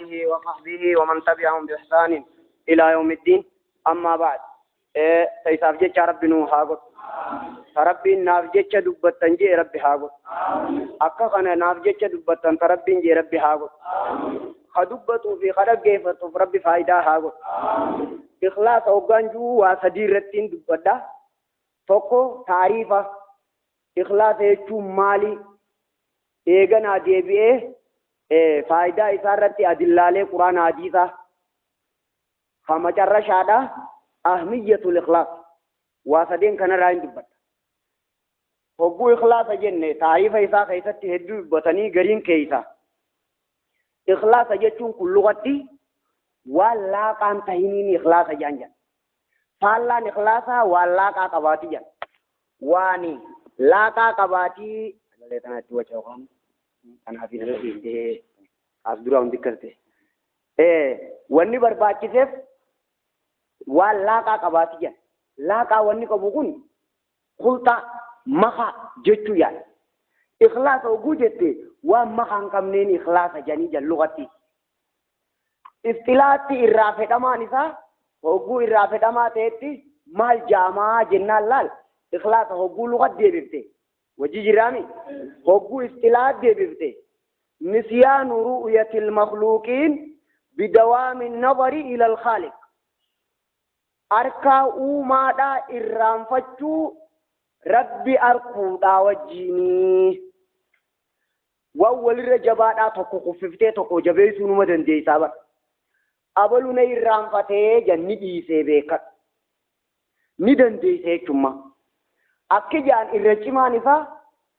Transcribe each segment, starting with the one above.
آله وصحبه ومن تبعهم بإحسان إلى يوم الدين. أما بعد سيساف جيتش ربي نو هاغوت ربي ناف جيتش دبتن جي ربي هاغوت أكا خنا ناف جيتش دبتن ربي جي ربي هاغوت خدبتو في خلق جيفتو ربي فايدة هاغوت إخلاص أوغانجو واسدير رتين دبتا توكو تعريفة إخلاص يجو مالي إيغانا ديبئه فايدة إسارتي أدلالي قرآن حديثة خما جرى شادا أهمية الإخلاص واسدين كان راين دبت هو إخلاص جنة تعريف إسا خيسة تهدو بطني غرين كيسا إخلاص جتون كل لغتي ولا كان تهينين إخلاص جانجا فالله إخلاصا ولا كاقباتي جان واني لا كاقباتي ليتنا توجههم أنا في نفسي أصدرهم ذكرته واني برباكيسف ولا كاقباتي جان لا كا واني كبوكون قلتا مخا جتو يعني إخلاص وجودتي ومخا كمنين إخلاص جاني لغتي استلاتي الرافع مانيسا وقو الرافع ما تيتي مال جامع جنال لال إخلاص وقو لغت دي بيبتي وجي جرامي وقو استلات دي بيبتي نسيان رؤية المخلوقين بدوام النظر إلى الخالق أركا أومادا إرانفتو ربي أركو دا وجيني وأول رجبادا تقو خففتي تقو جبيسو نمدن دي سابق أبلو نيران فتي جن نديسي بيكت ندن ديسي كما أكجان إرجمان فا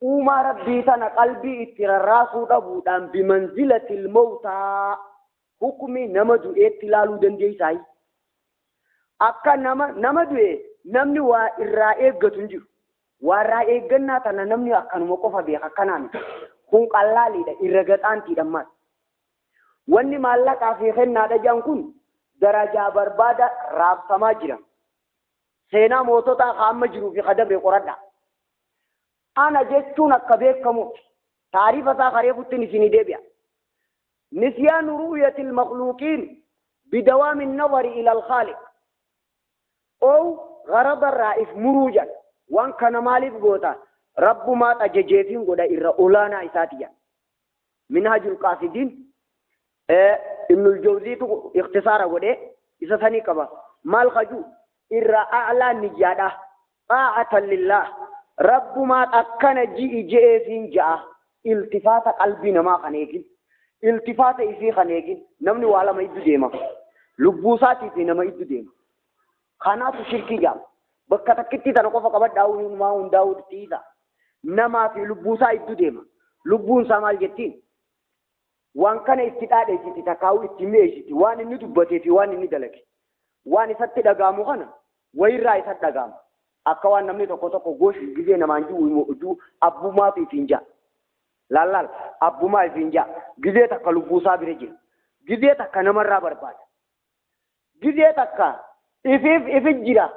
وما ربي تنا قلبي اتراراسو دبودان بمنزلة الموتى حكمي نمدو اتلالو دن ديساي أكا نمدو نمني وإرائي قتنجو وإرائي قنا تنا نمني أكا نمقفا بيخا كنامي كون قلالي دا إرغتان تيدمات wanni maallaqa fi kennaadha jaan kun darajaa barbaada raabsamaa jira seenaa mootota hamma jiru fi khadabre qoradha ana jechuun akka beekamu taarifa isaa qareebutti isinii deebi'a نسيان رؤية المخلوقين بدوام النظر إلى الخالق أو غرض الرائف مروجا وان كان مالف قوتا رب ما تججيفين قودا إرى أولانا إساتيا منهج القاصدين ابن الجوزي اختصارا ودي إذا ثاني كبا مال خجو إرى أعلى نجادة طاعة لله رب ما تكن جئ فين جاء التفات قلبنا ما خنيكين التفات إفي خنيكين نمني والا ما يدو ديما لبوساتي في نما يدو ديما خانات شركي جام بكتا كتي تنقف قبط داود ما داود تيزا نما في لبوسا يدو ديما لبون سامال جتين وان كان استداد ايتي تكاو اتميشتي وان ني دبته في وان ني دلك وان ست دغامو خنا ويراي ست دغام اكوان نمني تو كوتو غوش غيزي نمانجي ويمو ابو ما في فينجا لالال ابو ما فينجا غيزي تكلو بوسا بيرجي غيزي تكنمرا برباد غيزي تكا افجيرا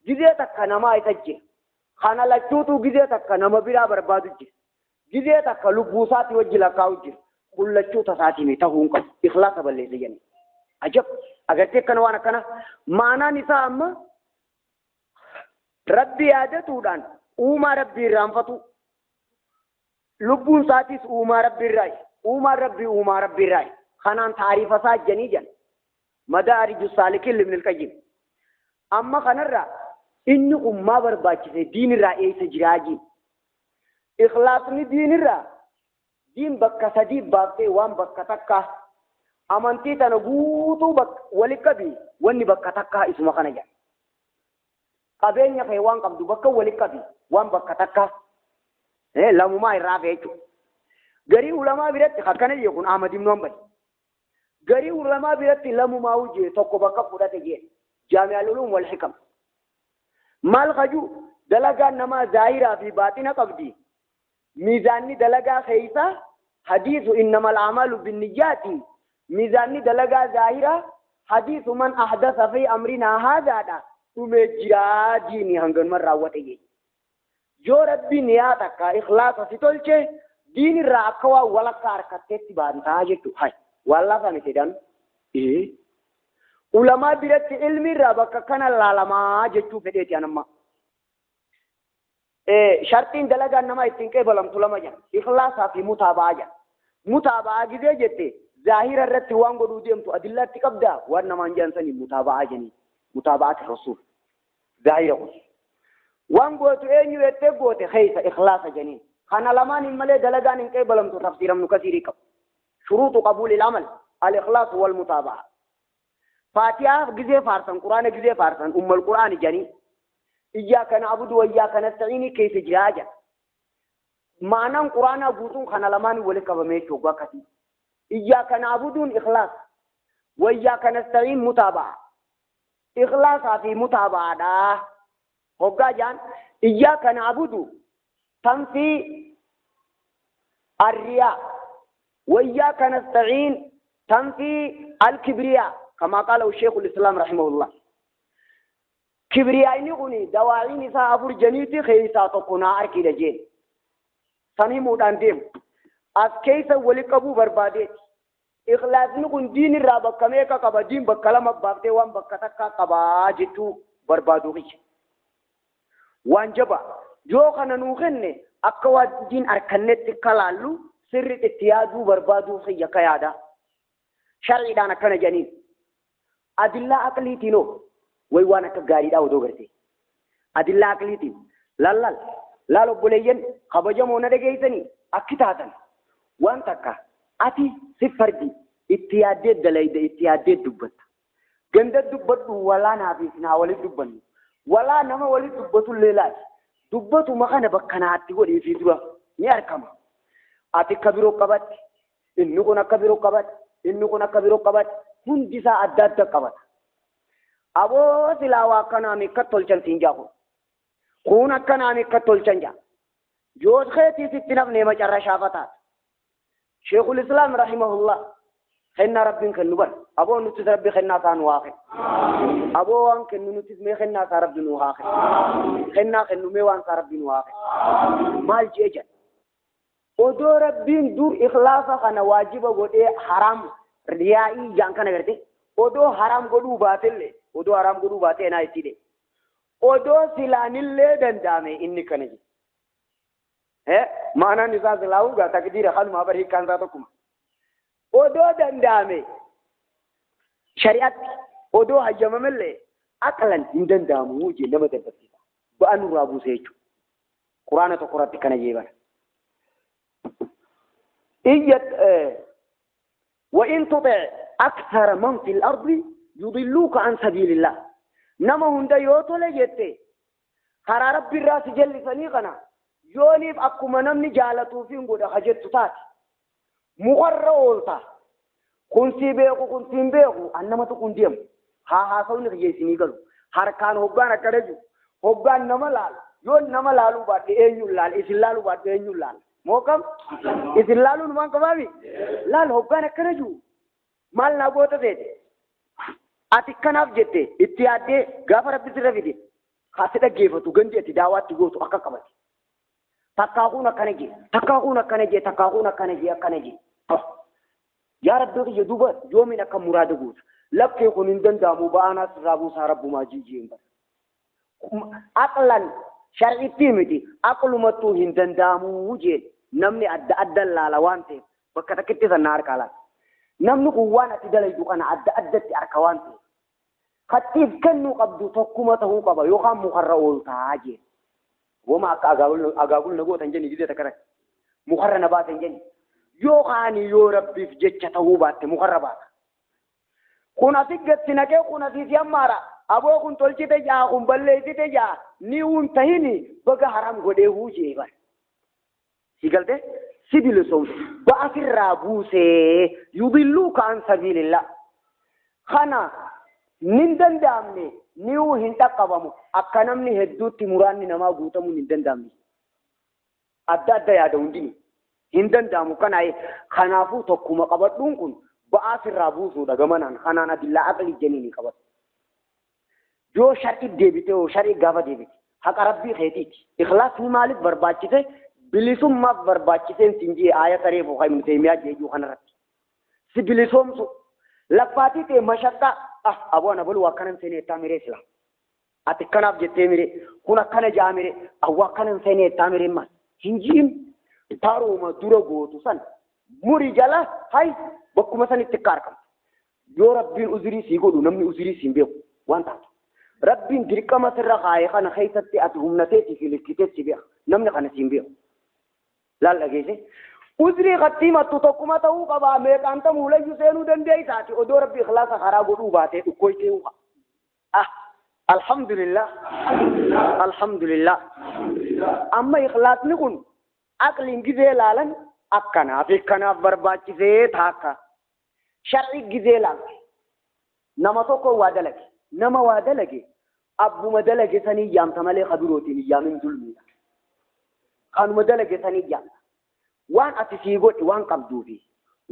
غيزي تكنما ايتجي خانا لچوتو غيزي تكنما بيرا بربادجي غيزي تكلو بوسا تي وجلا كاوجي كل شيء تساتيني تهون قد إخلاص بالله زيني عجب أجر تكن وانا كنا معنا نساء أما ربي عادته دان وما ربي رامفتو لبون ساتيس وما ربي راي وما ربي راي خنان تعريف سات جنيجا مدارج السالكين من الكجيم أما خنرا إنكم ما برباكي دين الرأي سجراجي إخلاصني دين الرأي دين بكا سديب باقي وان بكا تكا أمانتي تنقوتو ولكبي واني بكا تكا اسمه خنجا قبين يخي وان قبدو بكا ولكبي وان بكا تكا لامو ما يرافيتو غري علماء بيرت خكنا يكون أحمد بن حنبل غري علماء بيرت لامو ما وجه توكو بكا فودا تجي جامع العلوم والحكم مال خجو دلغا نما ظاهرا في باطن قبدي ميزاني دلغا خيسا حديث إنما الأعمال بالنيات ميزاني دلغا ظاهرة حديث من أحدث في أمرنا هذا دا تمجرا ديني هنگن من راوته جو ربي نياتك إخلاص ستولچه دين راكوا ولا كاركتت بانتا جتو هاي والله فهمتدان إيه علماء برت علمي رابك كان العلماء جتوا فديتي أنا ما إيه شرطين دلقا إنما يتنكي بلم تلما جان إخلاص في متابعة متابعة جدي جتة ظاهر الرت وان قدو ديمتو أدلة تكبدا وأنا ما نجانسني متابعة جني متابعة الرسول ظاهر وان قوتو أينيو يتقوتي خيسة إخلاص جنين خانا لمان الملي دلقان إنكي بلمتو تفسير من كثيري كب شروط قبول العمل الإخلاص والمتابعة فاتحة جزء فارسان قرآن جزء فارسان القرآن جنين إياك نعبد وإياك نستعين كيف جراجة معنى القرآن أبوتون خانا لمان ولك بميشو وقتي إياك نعبدون إخلاص وإياك نستعين متابعة إخلاص في متابعة دا هوغا جان إياك نعبد تنفي الرياء وإياك نستعين تنفي الكبرياء كما قال الشيخ الإسلام رحمه الله كبرياء نغني دواعي نساء أبور جنيتي خيسا تقنا أركي لجين سني مودان ديم أسكيسا ولقبو برباديت إخلاص نغن دين الرابق كميكا قبا دين بكلام أبابتي وان بكتكا قبا جتو بربادو غيش وانجبا جو خانا نوغن أكوا دين أركنت كلالو سر اتيادو بربادو خيكا يادا شرعي دانا كان جنين أدلة أقلي تينو ويوانا كغاري دا ودو غرتي أدلة أقلي تين لالال لالو بوليين خبجمونا دقيتني أكتاتن وانتكا أتي سفردي اتيادات دلايد اتيادات دبت جندت دبت ولا نافيسنا ولي دبن ولا نما ولي دبتو الليلات دبتو مخانا بكناتي ولي في درا نياركما أتي كبيرو قبت إنو كنا كبيرو قبت إنو كنا كبيرو قبت هندسا أداد قبت أبو سلاوا كنامي كتول چنسين جاهو خونا كنامي كتول چنجا جوز خيتي ستنب نيمة جرى شافتات شيخ الإسلام رحمه الله خنا ربين كنبر أبو نتز ربي خنا كان واقع أبو وان كنو نتز مي خنا كرب نو واقع خنا كنو مي وان كرب نو واقع مال جيجا ودو ربين دور إخلاصا خنا واجبا ودي حرام ريائي جانكا نگرده ودو حرام قدو باطل لے ودو حرام قدو باطل نايتي دے ودو سلاني لے دندامي إني كنجي معنى نساء سلاوغا تقدير خل ما برهي كان ذاتكم ودو دندامي شريعت ودو حجم ملي أقلا دندامو وجي نما دندامي بأنو رابو سيجو قرآن تقرأت كنجي بار وإن تطع أكثر من في الأرض يضلوك عن سبيل الله نما هندا يوتو لجيتي خرا رب الراس جل فنيقنا يونيف أكما نمني جالتو فين قد خجت تات مغرى أولتا كنسي بيخو أنما تكون ديم ها سوني خجيسيني قلو هركان هبانا كرجو هبان نما لال يون نما لالو بات اينيو لال إسلالو بات اينيو لال موكم إسلالو نمان كبابي لال هبانا كرجو مال نابوتا ديدي أتي كناف جتي اتيادي غافر ربي سرفيدي خاصة جيفتو غندي اتي داوات تغوتو أكا كباتي تكاغونا كنجي يا ربي يدوبا يومنا كم مراد غوت لك يكون عندن دامو بانا سرابو سارب ما جيجين أقلا شرعي تيمتي أقل متو هندن دامو وجه نمني أدى اللالوانتي بكتا كتي النار كالا نمني قوانا تدلي دوكانا أدى أركوانتي خطيف كنو قبضو تقومته قبا يوخام مخرعول تاجي وما أقاقول نقول تنجني جديد تكرك مخرع نبات تنجني يوخاني يو ربي في جتته بات مخربات كنا تجد سنكي كنا تيسيامارا أبو كن تولشي تجا كن بللي تجا نيون تهيني بقى حرام قده هو جيبان سيقلت سبيل صوت بأسر رابوسي يضلوك عن سبيل الله خنا نندن دامني نيو هنتا قبامو أكنمني هدو تمراني نما قوتمو نندن دامني أدى يادون ديني هندن دامو كان أي خنافو تقوم قبطلون كن بأسر رابوسو دقمنا خنانا بالله أقل جنيني قبط جو شرعي ديبته و شرعي غافة ديبته حق ربي خيتيك إخلاص مالك برباچته بلسم ما برباچته سنجي آية قريب وخي من تيميات جيجو خنرات sibilisomsu laffaati te mashaqqa abona bulu wakanan sene tamire sila ati kanaf jette mire kuna kana jamire awwa kanan sene tamire ma hinjim taruma dura gootu san muri jala hay bakkuma san ittikarkam yo rabbiin uzuri si godu namni uzuri si beeku wanta rabbiin dirqama sirra kaaye kana khaysatti ati humnateeti fi likiteetti beeku namni kana si beeku laal dhageesse uzuri qattimatu tokkuma ta'uu qaba meeqaanta muulayyu seenuu dandeeysaati odoo rabbi ikhlaasa karaa godhuu baatee dhukkoytee uqa alhamdulillah alhamdulillah amma ikhlaasni kun aqliin gizee laalan akkanaaf ikkanaaf barbaachisee taakka shar'i gizee laalte nama tokko waa dalage nama waa dalage abbuma dalage sanii yaamta malee kabirootiin yaamin dulmiidha kanuma dalage sanii yaamta waan ati sii godhi waan qabduufi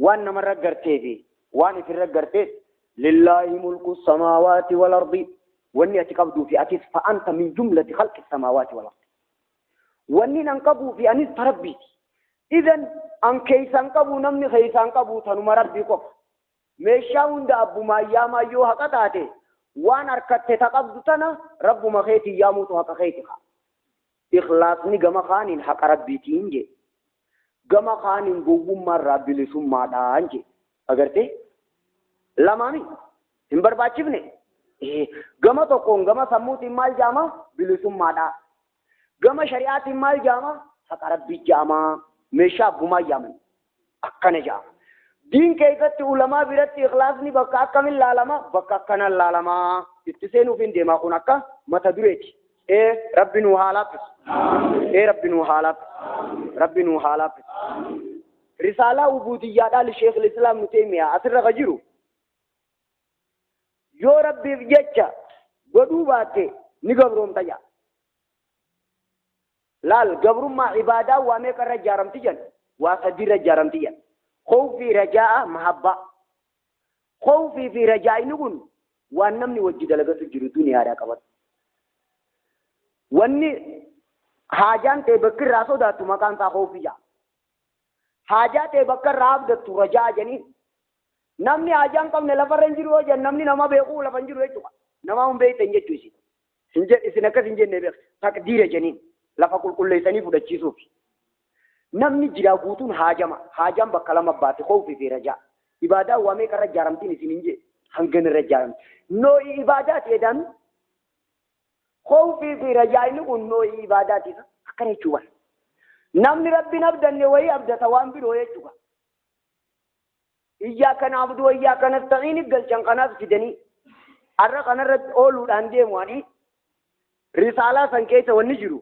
waan namarra garteefi waan ifirra garteef lillahi mulku samaawaati wal ardi wanni ati qabduufi atis fa anta min jumlati khalqi samaawaati wal ardi wanni nan qabuufi anis tarabbiiti idan an keeysan qabu namni keeysan qabu tanuma rabbii qofa meeshaa hunda abbumaa yaamaa yoo haqa taate waan harkatte ta qabdu tana rabbuma keetii yaamuutu haqa keeti kaa ikhlaasni gama kaaniin haqa rabbiitiin jee gama kaaniin gowwummaarraa bilisummaadhaan jee agartee lamaami hin barbaachifne gama tokkoon gama sammuutiin maal jaama bilisummaadhaa gama shari'aatiin maal jaama haqa rabbii jaamaa meeshaa abbumaa yaaman akkana jaama diin keessatti ulamaa biratti ikhlaasni bakka akkamiin laalama bakka akkanan laalama itti seenuuf hin deemaa kun akka mata dureeti rabbi nuu haalaafis rabbi nuu haalaafis rabbi nuu haalaafis risaalaa ubudiyyaadhaa sheekh al-islaam nu teemiyaa asirra ka jiru yoo rabbiif jecha godhuu baatte ni gabroomta jaa laal gabrummaa ibaadaa waa meeqarra ijaaramti jan waa sadiirra ijaaramti jan خوفي رجاء محبة خوفي في رجاء نقول وانمني وجد لقت الجردون يا راكبت واني حاجان تبكر راسو داتو مكان تا خوفي جا حاجات تبكر راب داتو رجاء جنين نمني حاجان قم نلفر رنجرو جن نمني نما بيقو لفنجرو يتوقع نما هم بيت انجتو يسي سنجر اسنكا سنجر نبيخ تقدير جنين لفا كل ليساني فدتشي صوفي namni jira guutuun haajam bakka lama baate khawfi fi raja ibadaa waamee karra jaaramtiin isin inje hangan irra jaaramti noo'i ibadaati edan khawfi fi raja inni kun noo'i ibadaati akkana jechuudha namni rabbi abdanne wayi abdata waan biroo jechuudha iyyaaka na'budu wa iyyaaka nasta'iin galchan kanaaf fidanii arra kanarratti ooluudhaan deemu ani risaalaa san keessa wanni jiru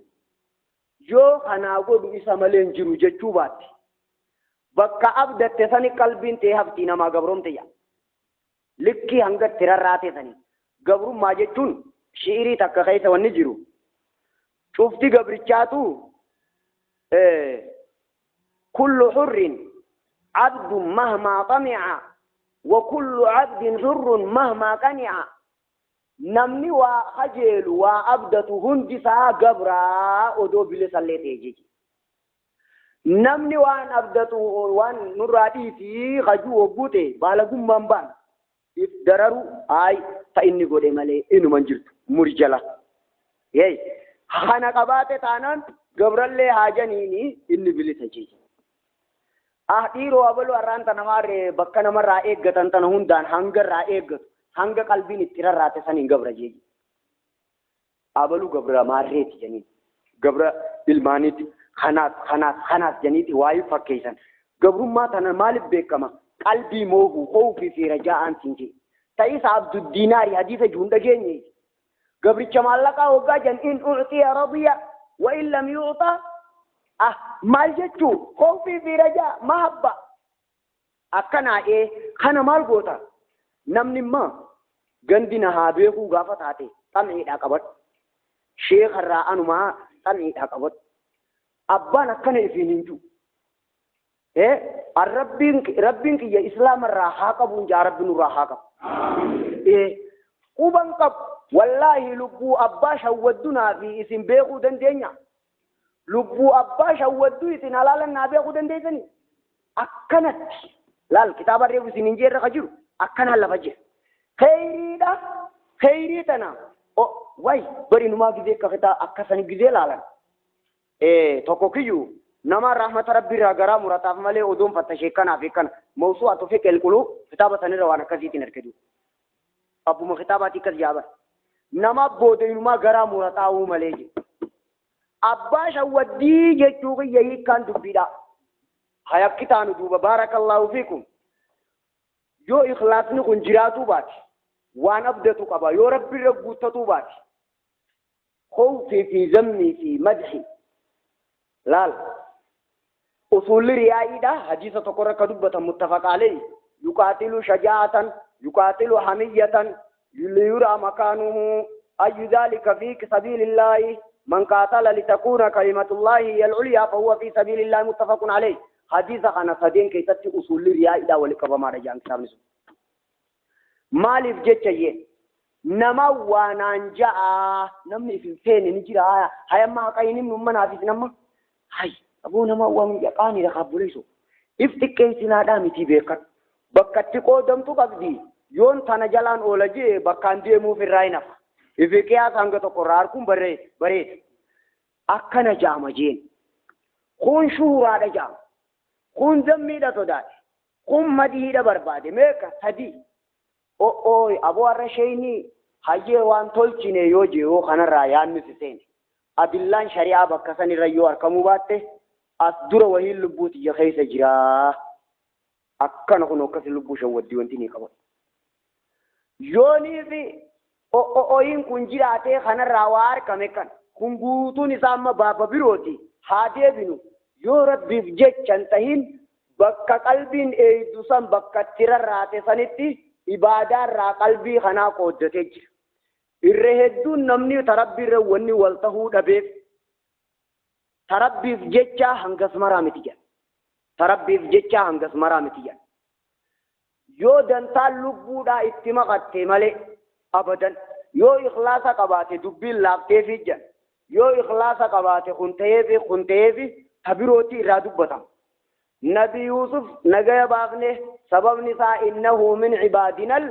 yoo kanaa godhu isa malee hin jiru jechuu baatti bakka abdatte sani qalbiin ta'e haftii namaa gabroomte yaa likkii hanga tirarraate sani gabrummaa jechuun shi'irii takka keessa wanni jiru cufti gabrichaatu kullu hurrin abdu mahmaa xami'a wa kullu abdin hurrun mahmaa qani'a namni waa hajeelu waa abdatu hundi isaa gabraa odoo bilisallee ta'e jechi namni waan abdatu waan nurraa dhiitii hajuu wagguute baala gummaan baan if dararu ay ta inni godhe malee inuman jirtu muri jala yey kana qabaate taanaan gabrallee haajaniini inni bilisa jechi dhiiroo abaluu arraanta namaarree bakka namarraa eeggatan tana hundaan hangarraa eeggatu hanga qalbiin itti rarraate saniin gabra jeeji abaluu gabra maarreeti janiin gabra ilmaaniiti kanaas janiiti waayuu fakkeessan gabrummaa tana maaliif beekama qalbii moohuu khawfii fi rajaa'aan siinjee ta'isa abduddiinaari hadiisa juun dhageenye gabricha maallaqaa hoggaa jan in u'tiya radiya wa in lam yu'ta maal jechuu khawfii fi rajaa mahabba akkanaa'ee kana maal goota namni immoo gandina haa beekuu gaafa taate xam'iidhaa qabadhu sheekarraa anumaa xam'iidhaa qabadhu abbaan akkana ifiin hin jiru rabbiin kiyya islaamarraa haa qabuun jaa rabbi nurraa haa qabu quban qabu wallaahi lubbuu abbaa shawwaddunaa fi isin beekuu dandeenya lubbuu abbaa shawwadduu isin halaalannaa beekuu dandeessanii akkanatti laal kitaaba reefu isin hin jeerra ka jiru akkanaan lafa jira khayriidha khayrii tana way bari numaa gizee kakita akkasani gizee laalan tokko kiyyu nama rahmata rabbi irraa garaa murataaf malee oduun fattashee kanaa fi kana mawsuu'atu fi qilquluu kitaaba sanirra waan akkasiitiin argatu abbuma kitaabaati akkas jaaban nama booda inumaa garaa murataa'uu malee jedhu abbaa shawwaddii jechuu kiyya hiikkaan dubbiidha hayakki taanu duuba baarakallahu fiikum yoo ikhlaasni kun jiraatuu baate waan abdatu qaba yoo rabbi irra guuttatuu baate khawfii fi zammii fi madhi laal usulli riyaa'iidha hadiisa tokko irra dubbatan muttafaq alayhi yuqaatilu shajaa'atan yuqaatilu hamiyatan liyura makaanuhu ayyu dhalika fi sabilillahi من قاتل لتكون كلمة الله هي العليا فهو في سبيل الله متفق عليه حديث عن صدين كي تتي أصول الرياء إذا ولقب ما رجع كتاب نسو مالف جتشي نما ونانجا نمني في الفين نجرا هيا ما قاين من منافس نما هاي أبو نما ومن يقاني رخابوليسو افتكي سنادا متي بيكت بكتي قدم تقبدي يون تنجلان أولجي بكان ديمو في الراينف Ifiqiyaa sanga tokko raarkuun bareeda akkana jaama jeen kun shuuraadha jaama kun zammiidha sodaadhe kun madiidha barbaade meeqa sadii ooy aboo har'a sheeyni hayyee waan tolchine yoo jiruu kanarraa yaannusi seene adillaan shari'aa bakka sanirra yoo argamuu baatte as dura wahiin lubbuu tiyya keessa jiraa akkana kun akkasi lubbuu shawwaddii wanti ni qaban yoonii fi ooyin kun jiraatee kanarraa waa argame kan kun guutuun isaa amma baaba birooti haa deebinu yoo rabbiif jechan tahin bakka qalbiin eeydu san bakka tirarraate sanitti ibaadaarraa qalbii kanaa qooddatee jira irra hedduun namni tarabbiirra wanni wal tahuu dhabeef tarabbiif jecha hangas maraa miti jedha tarabbiif jecha hangas maraa miti jedha yoo dantaan lubbuudhaa itti maqatte malee abadan yoo ikhlaasa qabaate dubbiin laaftee fi jan yoo ikhlaasa qabaate kunteefi tabirooti irraa dubbatama nabi yusuf nagaya baafne sababni isaa innahu min ibaadinal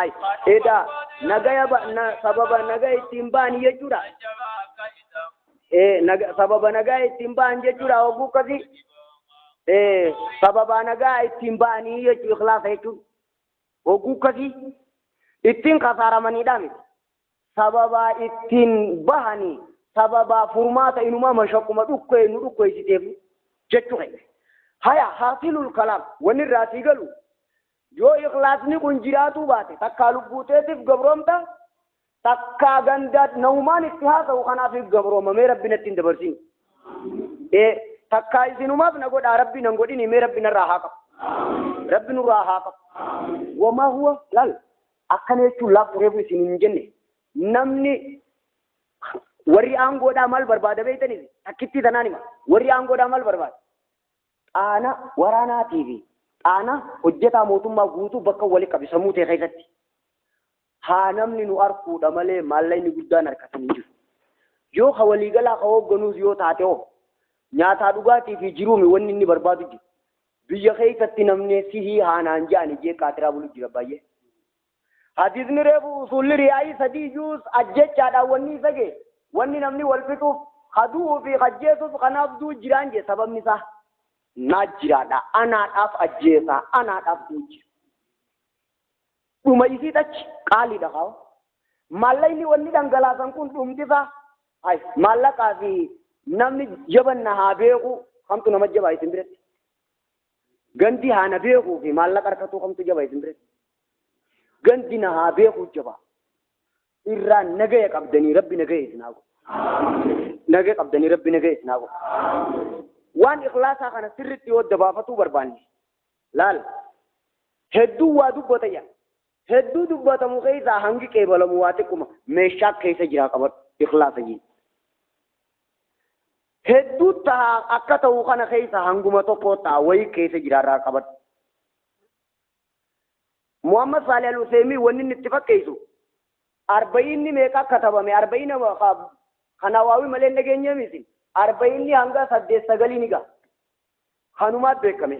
ay eda nagaya sababa nagaya ittiin baan jechuudha sababa nagaya ittiin baan jechuudha oguu kasi sababa nagaya ittiin baanii jechuu ikhlaasa jechuudha oguu kasi ittiin kasaaramaniidha miti sababa ittiin bahanii sababa furmaata inumaa mashaqquma dhukkeenu dhukkeessiteef jechuu kenne haya haasilul kalaam wanni irraa sii galu yoo ikhlaasni kun jiraatuu baate takkaa lubbuuteetiif gabroomta takkaa ganda naumaan itti haasa'u kanaafif gabroomamee rabbinatti hin dabarsin takkaa isinumaaf na godhaa rabbi nan godhini mee rabbi narraa haa qabu rabbi nurraa haa qabu wamaa huwa lal akkana jechuun laaftu reefu isin hin jenne namni warri aangoodhaa maal barbaada beeytaniif takkitti tanaan hima warri aangoodhaa maal barbaada xaana waraanaatii fi xaana hojjetaa mootummaa guutuu bakka wali qabisamuu ta'e keessatti haa namni nu arkuudha malee maallaqni guddaan harkatan hin jiru yoo ka waliigalaa ka hoogganuus yoo taate hoo nyaataa dhugaatii fi jiruumi wanni inni barbaadu jiru biyya keessatti namni sihii haanaan ja'ani jee qaatiraa bulu jira baay'ee hadisni reefu usulli riyaa'ii sadii juus ajjechaadhaan wanni isa gee wanni namni wal fixuuf haduu fi ajjeesuuf kanaaf duu jiraan jee sababni isaa naa jiraadha anaadhaaf ajjeesaa anaadhaaf duu jira dhuma isii tachi qaaliidha kaa'u maallaqni wanni dhangalaasan kun dhumtisaa maallaqaa fi namni jabanna haa beeku kamtu nama jabaa isin biratti gandi haana beekuu fi maallaqa harkatuu kamtu jabaa isin biratti gandi na haa beekuu jabaa irraan nagaya qabdanii rabbi nagaya isin haa godhu nagaya qabdanii rabbi nagaya isin haa godhu waan ikhlaasaa kana sirritti yoo dabaafatuu barbaanne laal hedduu waa dubbata yaa hedduu dubbatamu keessaa hangi qeebalamu waa xiqquma meeshaa keessa jiraa qabadhu ikhlaasa jiin hedduu tahaa akka ta'uu kana keessa hanguma tokko ta'a wayii keessa jiraarraa qabadhu Muhammad Salih Al-Usaymii wanni inni itti fakkeessu arba'inni meeqa katabame arba'ina kana waawii malee nageenye miti arba'inni hanga 8-9 ni ga'a kanumaat beekame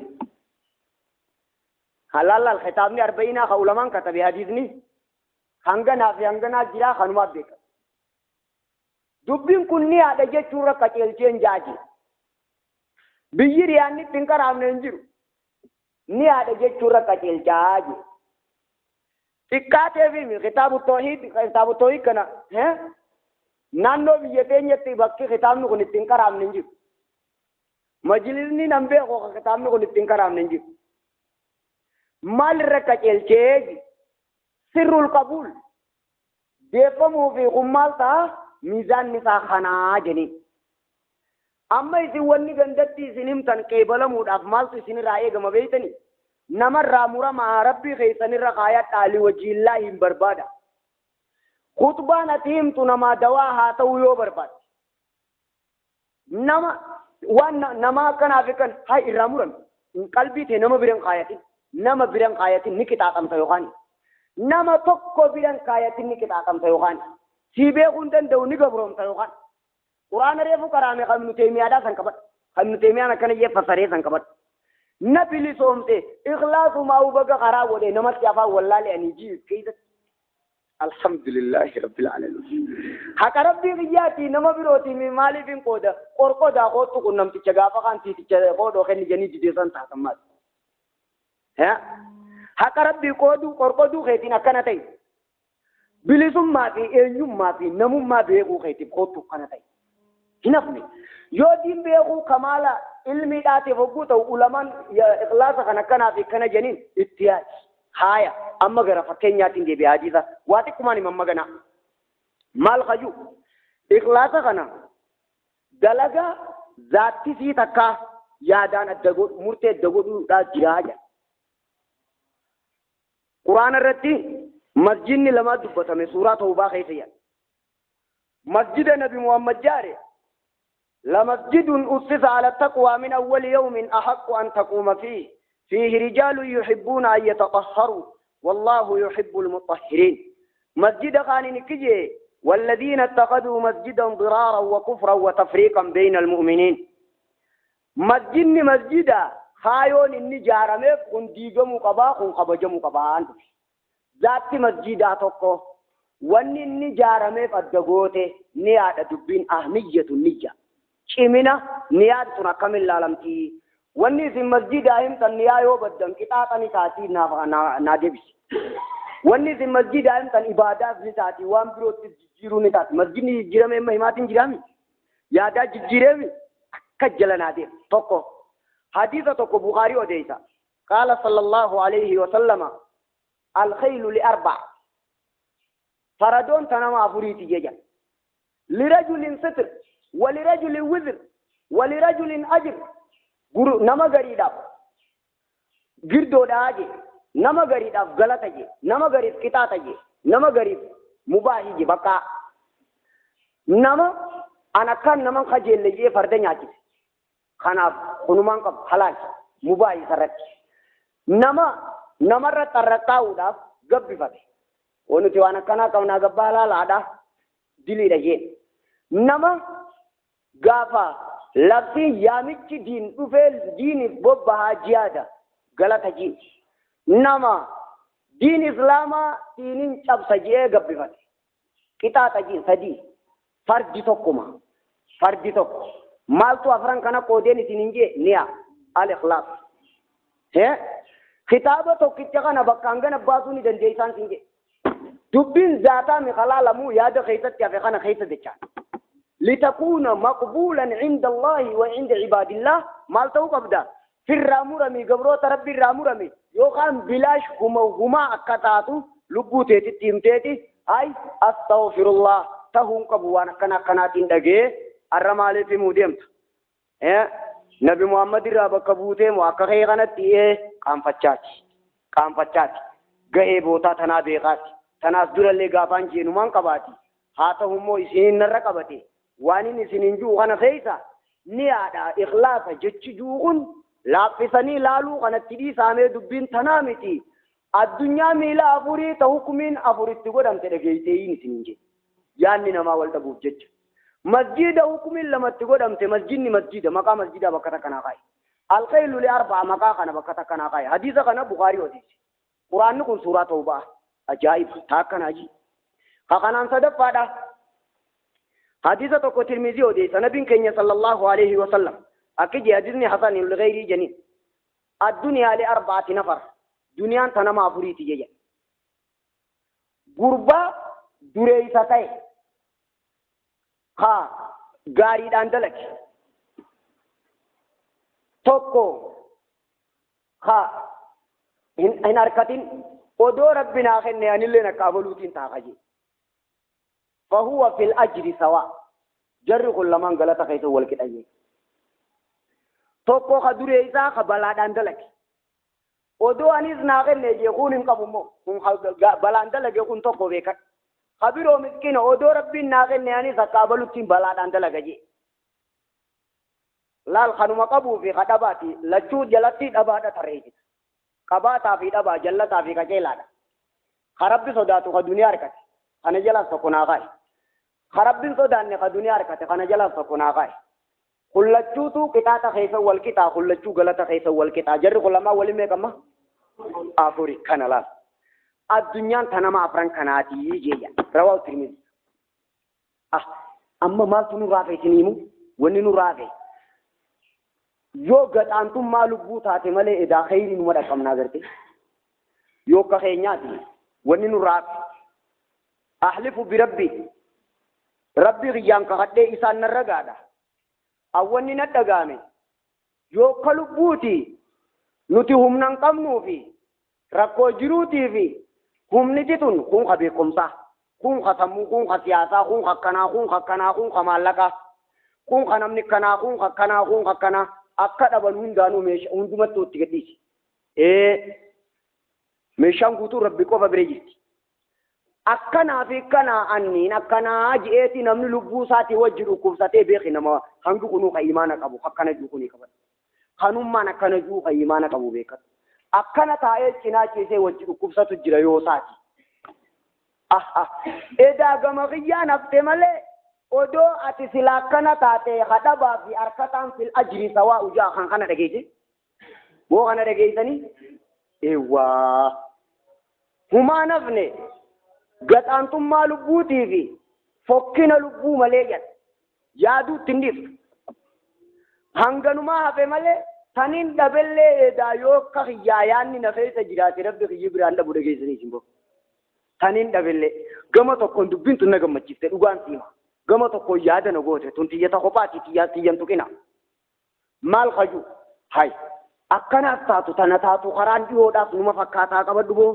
halal al-khitabni 40 khawlaman katabi hadithni hangana fi hangana jira khanuma beka dubbin kunni ada jechura qacelchen jaaji biyiri yanni tinkaramne injiru ni ada jechura qacelchaaji tikkate fi kitabu tauhid kana nanno biyetenyatti bakki kitabni kun tinkaramne injiru majlisni nambe ko kitabni kun tinkaramne injiru mal rakacelcheji sirrul qabul defamu fi qummalta mizan nisa khana jeni amma isi wanni gandatti isinimtan qeebalamuudhaaf maaltu isin irraa eegama beeytani namarraa murama rabbii keessanirra kaayat dhaali wajiillaahi hin barbaada khutbaan ati himtu namaa dawaa haa ta'uu yoo barbaadde nama akkanaaf kan haa irraa murame qalbii tee nama biran kaayatin ni qixaaxamta yookaan nama tokko biran kaayatin ni qixaaxamta yookaan si beekuun danda'u ni gabroomta yookaan quraana reefu karaame kan nu teemiyaadhaa san qabadha kan nu teemiyaan akkana jee fasaree san qabadha na bilisoomte ikhlaasumaa ubaga karaa godhe namatti afaan wallaalee ani jii keessatti alhamdulillahi rabbil alamin haqa rabbii biyyaati nama birooti maaliif hin qooda qorqodaa kootu qunnamticha gaafa kan tiiticha qoodoo kenni janii dideessan taatammaati haqa rabbii qorqoduu keetiin akkana ta'e bilisummaa fi eenyummaa fi namummaa beekuu keetiif kootu akkana ta'e hin hafne yoo diin beekuu kamaala ilmiidhaatiif hogguu ta'u ulamaan ikhlaasa kan akkanaa fi kana janiin itti yaadi haaya amma gara fakkeenyaatiin deebi'ee hadiisa waa xiqqummaan himamma ganaa maal kaju ikhlaasa kana dalagaa zaattisii takkaa yaadaan adda godhu murtee adda godhuudhaa jiraa jedha quraana irratti masjidni lama dubbatame suuraa tawbaa keessa jedha masjida nabi muhammad jaare لمسجد أسس على التقوى من أول يوم أحق أن تقوم فيه رجال يحبون أن يتطهروا والله يحب المطهرين مسجد خانين كجي والذين اتخذوا مسجدا ضرارا وكفرا وتفريقا بين المؤمنين مسجدا خايون إني جارمي كن ديغمو قبا كن قبجمو قبا ذات مسجدا توقو وان إني جارمي فالدقوتي نيادة دبين أهمية النجة cimina niyaad tun akkamil laalamti wanni isin masjida himtan niyaa yoo baddan qixaaxani taatii naa deebisi wanni isin masjida himtan ibaadaaf ni taati waan birootti jijjiiruu ni taati masjidni jijjiirame amma himaatiin jiraami yaadaa jijjiireemi akka jala naa deemu tokko hadiisa tokko bukaarii odeeysa qaala sallallahu alayhi wa sallama alkhaylu li arba faradoon tanama afuriiti jeja lirajulin sitr ولرجل وزر ولرجل أجر نما غريداف غردو داجي نما غريداف غلطاجي نما غريد كتاتاجي نما غريد مباهي بقى نما أنا كان نما خجل لجيه فردنياجي خنا خنومان قب حلال مباهي سرت نما رتاو داف غبي فاتي ونتي وانا كنا كونا غبالا لادا دلي دجيه نما gaafa labsi yaamichi diin dhufee diiniif bobbahaa jiyaada galata jiin nama diin islaamaa diiniin cabsa jee gabbifate qixaaxa jiin sadii fardi tokko maaltu afran kana qoodeen isin hin jee niya al-ikhlaas kitaaba tokkicha kana bakka hangana baasuu ni dandeeysaan sin jee dubbiin zaataa mi kalaalamuu yaada keessatti hafe kana keessa jechaan لتكون مقبولا عند الله وعند عباد الله ما توقبدا في الرامورمي قبروت ربي الرامورمي يوقام بلاش هما أكتاتو لبوتيتي تيمتيتي أي أستغفر الله تهون قبوانا كناتين دقيه الرمالي في موديمت نبي محمد رابا قبوتي مواقعي غنطي قام فتشاتي غيه بوتا تنا بيغاتي تناس دور اللي غافان جينومان قباتي هاتهم مو إسينين نرقبتي وانين إسينين جو غانا خيسا نيادا إخلاصا جتش جوغن لافساني لالو غانا تدي سامي دبين تنامتي الدنيا ميلا أفوري تحكمين أفوري تقودم تدقيتين إسينين جي يعني نما والتقوب جتش مسجد حكمين لما تقودم تمسجدني مسجد مقام مسجد بكتا كنا غاي الخيل لأربع مقاقنا بكتكنا قاي حديث كنا بخاري وديس قرآن نكون سورة توبة أجائب تاكنا جي كنا صدق فادا حديث تكو ترمذي وديس نبي كنيا صلى الله عليه وسلم أكيد حديثني حسن لغيري جنين الدنيا لأربعة نفر دنيا تنما فريتي جي غربا دريساتي ها غاري داندلك توكو ها إن أركتين ودو ربنا خلنا نلنا كابلوتين تاخجي فهو في الأجر سواء جر كل من غلط خيته والكتاجي توكو خدوري إذا خبلادان دلك ودو أنيز ناخل نجي خون كابومو بلان دلك يكون توكو بيكت خبيرو مسكين ودو ربنا ناخل ناني كابلوتين بلادان دلك جي لال خنوما قبو في خطباتي لچو جلتي دبادا تريج قباتا في دبا جلتا في كجيلادا خرب صداتو كدنيا ركت انا جلا سكونا غاي خرب صدان ne دنيا ركت انا جلا سكونا غاي كلچو تو كتاتا خيف والكتا كلچو غلطا خيف والكتا جر كلما ولي ميكما افوري كنالا الدنيا تنما افران كناتي جيجا رواه الترمذي اما ما تنو رافي تنيمو وني رافي yoo gadhaantummaa lubbuu taate malee edaa khayrii numa dhaqamnaa garte yoo ka keenyaati wanni nurraaf ahlifu birabbi rabbi qiyyaan kakadhee isaan narra gaadha awwanni na dhagaame yoo ka lubbuuti nuti humnan qabnuufi rakkoo jiruutiifi humniti tun kun ka beekumsaa kun ka sammuu kun ka siyaasaa kun ka akkanaa kun ka akkanaa kun ka maallaqaa kun ka namni kanaa kun ka akkanaa kun ka akkanaa akka dhaban hundaanuu meeshaa hundumatti itti gadhiisi meeshaan guutuu rabbi qofa bira jirti akkanaa fi akkanaa anniin akkanaa ji'eeti namni lubbuu isaatii wajji dhukkubsatee beeki nama hangi kunuu ka imaana qabu akkana juu kunii qaban kanummaan akkana juu ka imaana qabu beekan akkana taa'ee cinaa ciisee wajji dhukkubsatu jira yoo isaati edaa gama qiyyaan haftee malee odoo ati silaa kana taate hadhabaa fi harkataan fil ajri sawaa ujaa kan kana dhageesse moo kana dhageessanii eewwaa humaa nafne gadhaantummaa lubbuutii fi fokkina lubbuu malee jedha yaaduutti hin dhiftu hanganumaa hafe malee taniin dhabellee edaa yoo akka hiyyaa yaanni na keessa jiraate rabbi kiyyi biraan dhabu dhageessanii isin boo taniin dhabellee gama tokkoon dubbiin tun na gammachiifte dhugaan siima gama tokko yaada na goote tun tiyyata kophaati tiyyan tuqina maal khaju hay akkanaas taatu tana taatu karaan dhiyoodhaaf numa fakkaataa qabadhu boo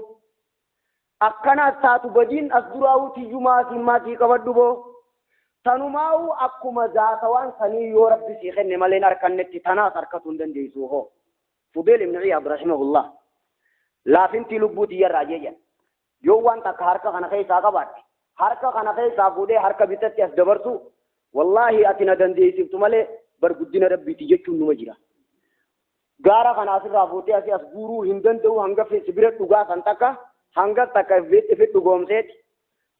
akkanaas taatu badiin as duraa'uu tiyyumaatiin maatii qabadhu boo tanumaa'uu akkuma zaatawaan sanii yoo rabbi sii kenne maleen harkannetti tanaas harkatuu hin dandeessu hoo Fudeel ibn Iyaad rahimahullah laafintii lubbuu tiyyarraa jeejan yoo waan takka harka kana keessaa qabaadhe harka kana keessaa fuudhee harka bitatti as dabarsu wallahi ati na dandeessiftu malee barguddina rabbiiti jechuun numa jira gaara kana asirraa fuutee asii as guuruu hin danda'u hanga sibira dhugaa kan takka hangas takka fi dhugoomseeti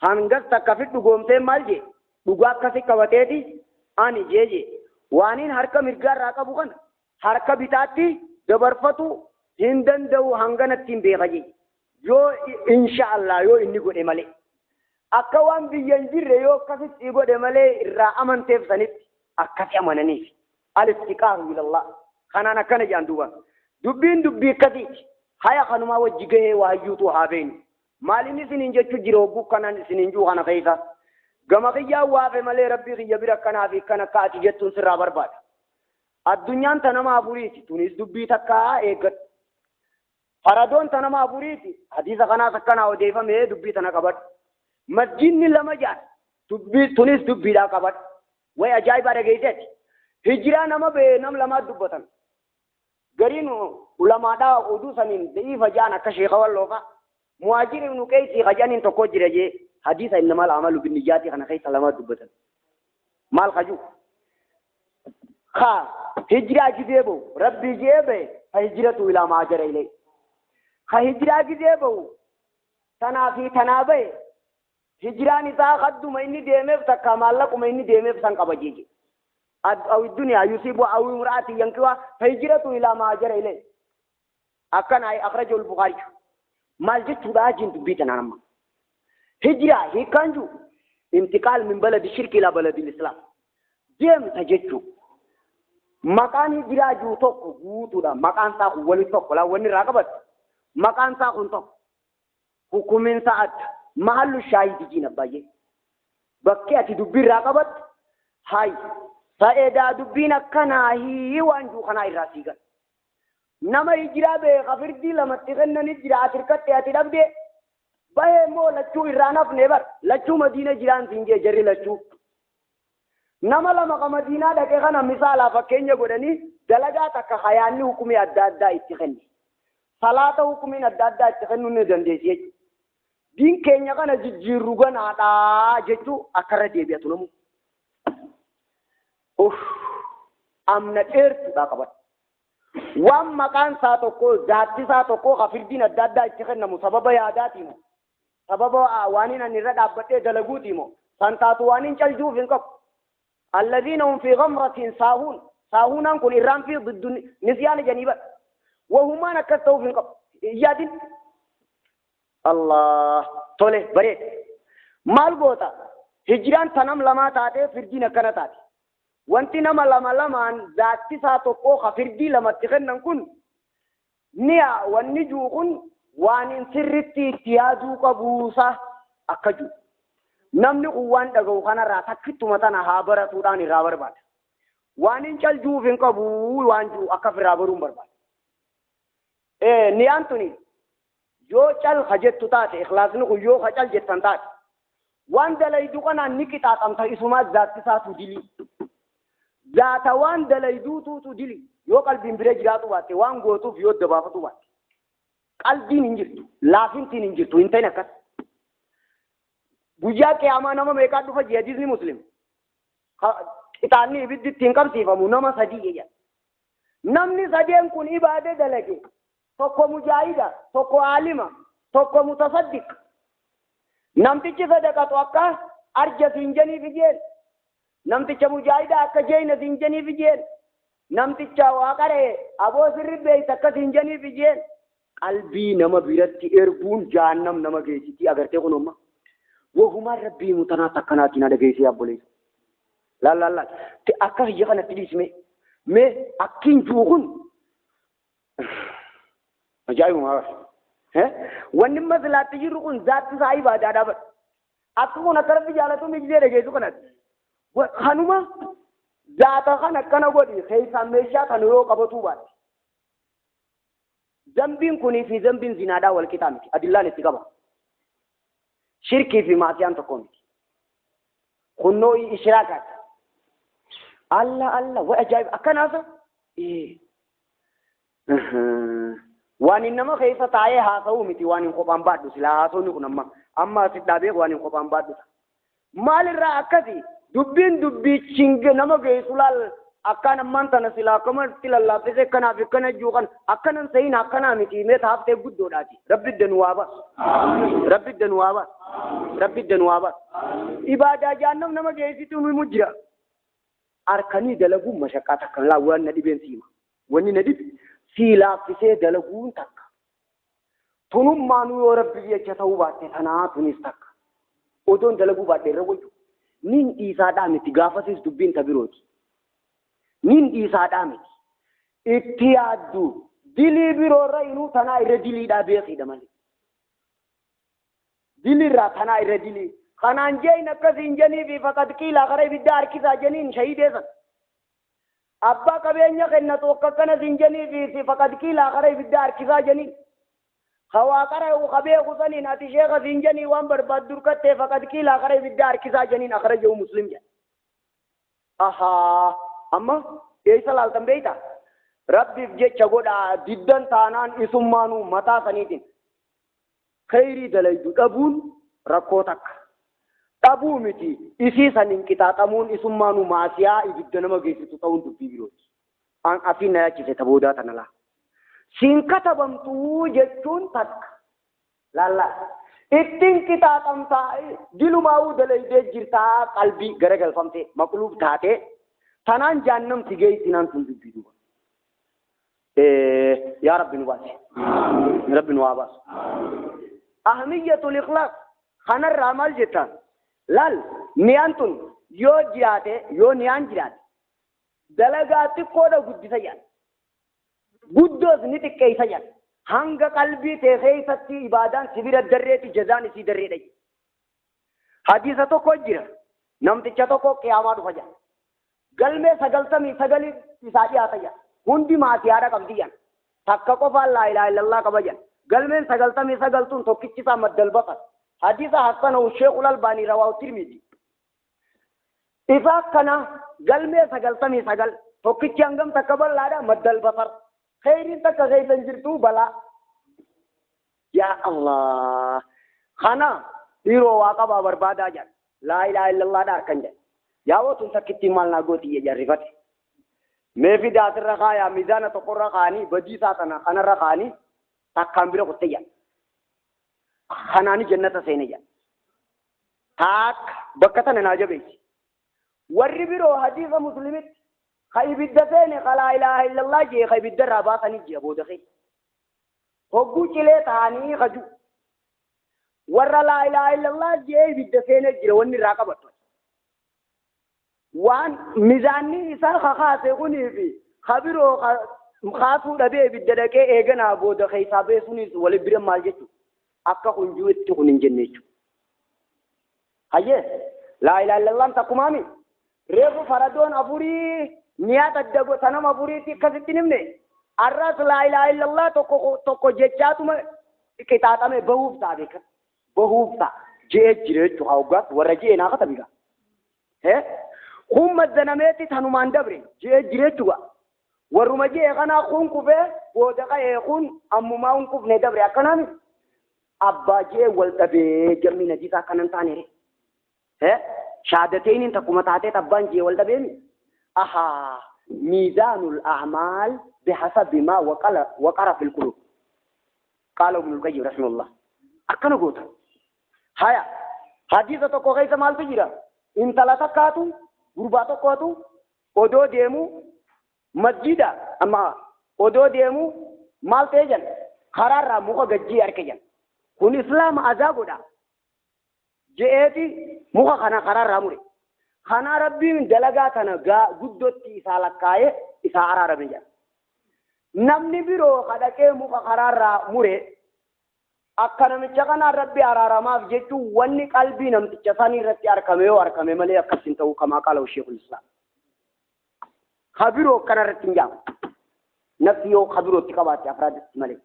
hangas takka fi dhugoomsee maal jee dhugaa akkasi qabateeti ani jeeje waaniin harka mirgaarraa qabu kana harka bitaatti dabarfatu hin danda'u hanganatti hin beeka jee yoo insha Allah yoo inni godhe malee akka waan biyyan jirre yoo akkasitti godhe malee irraa amanteef sanitti akkasi amananiif al-istiqaamu ilallah kanaan akkana jedhan duuba dubbiin dubbii akkasiiti haya kanumaa wajji gahee waayyuutu haa beenu maaliin isiniin jechuu jira hogguu kanaan isiniin juu kana keessa gama kiyyaa waafe malee rabbii kiyya bira akkanaa fi kan akka ati jettuun sirraa barbaada addunyaan tanama afuriiti tunis dubbii takkaa eeggadhu faradoon tanama afuriiti hadiisa kanaas akkanaa odeeffamee dubbii tana qabadhu masjidni lama jaan dubbii tunis dubbiidhaa qabadhu way ajaa'ibaa dhageesseeti hijiraa nama bee nam lamaa dubbatan gariin ulamaadhaa oduu saniin da'iifa jaan akka sheeka walloofa muhaajir ibnu qeysii qajaniin tokko jira jee hadiisa innamal amalu binniyyaati kana keessa lamaa dubbatan maal qaju hijiraa gizee bahu rabbii jee bahe fa hijiratu ilaa maa jara ilee hijiraa gizee bahu tanaa fi tanaa bahe hijiraan isaa qadduma inni deemeef takka maallaquma inni deemeef san qaba jeje أو الدنيا يصيب أو امرأة ينكوها فهجرته إلى ما هاجر إليه أكن أي أخرجه البخاري ما جت راجين بيتنا نما هجرة هي كانجو انتقال من بلد الشرك إلى بلد الإسلام جيم تجتو مكان هجرة جو توك بوتودا مكان ساق ولي توك لا وني راقبت مكان ساق توك حكومين ساعت محل الشاهد جينا باي بكياتي دبي راقبت هاي فإذا دبينا كنا هي وانجو خنا الراسيقا نما هجرة بغفردي لما تغنى نجرة تركت ياتي دبدي باي مو لچو إرانا فنبر لچو مدينة جيران سنجي جري لچو نما لما مدينة دكي خنا مثالا فكينيا قدني دلقاتك خياني حكومي أدادا اتخني صلاة حكومي أدادا اتخنو ندنديسي دين كينيا خنا جيروغان آتا جيتو أكرا ديبياتو نمو أمنا إرت باقبت وام مكان ساتوكو ذاتي ساتوكو غفردين الدادا اتخذنا سبب ياداتي مو سبب وانين نرد أبتي دلقوتي مو سانتاتوانين چلجو فينكب الذين هم في غمرة ساهون أنكم إرام في ضد نسيان جنيبا وهما نكستو فينكب إيادين الله طوله بريد مال بوتا هجران تنم لما تاتي فردين أكنا تاتي wanti nama lamaan zaatti isaa tokko firdii lamatti kennan kun niya wanni juuqun waan in sirritti itti yaaduu qabuusa akka juu namni kun waan dhaga'u kanarraa takkittuma tana haa baratuudhaan irraa barbaada waan in caljuuf hin qabu waan juu akka irraa baruun barbaada niyaan tuni yoo cal hajettu taate ikhlaasni kun yoo cal jettan taate waan dalaydu kanaan ni qixaaxamta isumaa zaatti isaatu dilii ذاتا وان دلائدو تو دلي يو قلبين بري جراتو باتي وان غوتو فيو دبافتو باتي قلبين انجرتو لافنتين انجرتو انتين اكس بجا قياما نما ميقا دفا جيديزني مسلم اتاني بدي تنكم سيفامو نما سدي يجا نمني سديم كون عبادة دلقي توكو مجاهدة توكو عالمة توكو متصدق نمتيچ صدقة توقع أرجى سنجني في جيل نمتيچ مجاهدة أكا جينا سنجني في جيل نمتيچ واقره أبو سربه تكا سنجني في جيل قلبي نما بيرتي إربون جهنم نما جيسيتي أگر تيكو نما وهما ربي متنا تكناتنا دقيسي أبو ليس لا لا لا تي أكا يغانا تليس مي أكين جوغن أجايب ما ونما لا تجرون ذات ساي بادا دابر أكو نكرت جالتو مجدي رجيتو كنات وخانوما ذات خانا كنا ودي خيسا ميشا كانوا قبطو بات ذنبين كوني في ذنبين زنادا والكتاب أدلة نتقبا شركي في معصيان تكون خنوي إشراكات الله الله وأجايب أكناسا إيه وان إنما خيسا تايه هاسو متي وان خبان بادو سلا هاسو نكون أما سيدابيك وان خبان بادو مال الرأكتي دبين دبي تشينج نما جيسولال أكان مانتنا سلا كمان تلا الله بس كنا في كنا جوكان أكان سين أكان متي مت هافته بود دوراتي رب الدنوابا رب الدنوابا رب الدنوابا إبادة جانم نما جيسي تومي مجرا أركاني دلقو مشاكات كان لا وان ندي بنسيما واني ندي سيلا فيسه دلقون تك تنوم مانو ربي يجتاو باتي ثنا تنيستك أودون دلقو باتي رويو نين إيسا دامتي غافسيس دبين تبيروتي نين إيسا دامتي اتيادو دلي بيرو رأينو ثنا إردلي دابيخي دمالي دلي را ثنا إردلي خانان جاي نكسين جني في فقد كيلا غري بدار كذا جنين شهيد إذن أبا كبينيا خنا توقع كنا زنجني في فقد كيلا غري بدار كذا جنين خواكره وخبيه خصني ناتي شيخ زنجني وامبر بدر كته فقد كيلا غري بدار كذا جنين أخرجه مسلم جن أها أما إيش سلال تنبيتا ربي بجي شغودا ديدن تانان إسمانو متا سنيتين خيري دلائدو أبون ركوتك أبو متي إسي سنين كتاتمون إسمانو ماسيا إبدنا ما جيسي تطاون دبي بيروت أن أفينا يجي تبودا تنلا سين كتبمتو جتون تك لا لا إتين كتاتم تا دلو ماو دلائد جرتا قلبي غرقل فمتي مقلوب تاته تنان جهنم تجي تنان تندبيدو يا رب نواسي رب نوابس أهمية الإخلاص خنا الرمال جتا لال نيانتون يو جراته يو نيان جرات دلغاتي كودا غدي سيان غدوس نيتي كيسيان هانغ قلبي تخي ستي عبادان سبير دريتي جزان سي دريدي حديثه تو کو جرا نمتي چتو کو قیامت فجا گل میں سگلتمی سگلی ساجی آتیا हुंदी मासियारा कब्दियान थक्का को फाल ला इलाहा इल्लल्लाह कबजन गल में सगलता में सगलतुन तो किच्चिसा मद्दल बकर हदीसा हसन और शेख अल्बानी रवाउ तिरमिजी इफाक कना गल में सगलता में सगल तो किच्ची अंगम तकबल लारा मद्दल बकर खैरी तक गई तंजिर तू बला या अल्लाह खाना हीरो वाका बर्बाद आ जा ला इलाहा इल्लल्लाह डार कंजे या वो तुम किच्ची माल ना गोती है जरिफत मैं भी दातर रखा या मिजान तो कर रखा नहीं बजी सातना खाना रखा नहीं तक कांबिरो कुत्ते या खाना नहीं जन्नत से नहीं या ताक बक्कता ने नाजब है वर्री बिरो हदीस मुस्लिमित खाई बिद्दते ने कला इलाहा इल्लल्लाह जे खाई बिद्दर राबात नहीं जे अबू दखे होगु चिले तानी खजू वर्रा ला इलाहा इल्लल्लाह जे बिद्दते ने जिरवनी राका बत्तो وان ميزاني إسال خاصة يقولي في خبيرو خاصو دبي بالدرجة إيجنا بود خيسابه سوني ولا بريم مالجتو أكا كنجوت تكونين جنيتو هيه لا إله إلا الله تكمامي ريبو فردون أبوري نيات الدبو سنام أبوري تكذبتني مني الرأس لا إله إلا الله تكو جيتشاتو ما كتاتا में बहुब था देखा बहुब था जे जिरे चुहाऊगा वरजे ना खत्म बिगा है هم الزنميتي تنومان دبري جري جوا ورمجي غنا خون كوفه ودقا يكون امما ان كوف ندبري اكنامي ابا جي ولتبي جمي نجيسا كنن تاني ها شهادتين تقومتاتي تبان جي ولتبي اها ميزان الاعمال بحسب ما وقر في القلوب قال ابن القيم رحمه الله اكن غوت هيا حديثه تو كوي سمال تجيرا ان ثلاثه गुरबातो को तू ओदो देमु मस्जिदा अम्मा ओदो देमु माल तेजन खरार रा मुख गज्जी अरकेजन कुन इस्लाम आजा गोडा जेएती मुख खाना खरार रामुरे खाना रब्बी में दलगा थाना गा गुद्दोती सालकाए इसारा रबेजा नमनी बिरो खदा के मुख खरार रा मुरे अक्कन में चकना रब्बी आरामा जेतु वन्नी कल्बी नम चसानी रत्यार कमे मले अक्कसिन तो कमा कालो शेखुल इस्लाम खबरो करर तिंजा नफियो खबरो तिकबात अफराद मले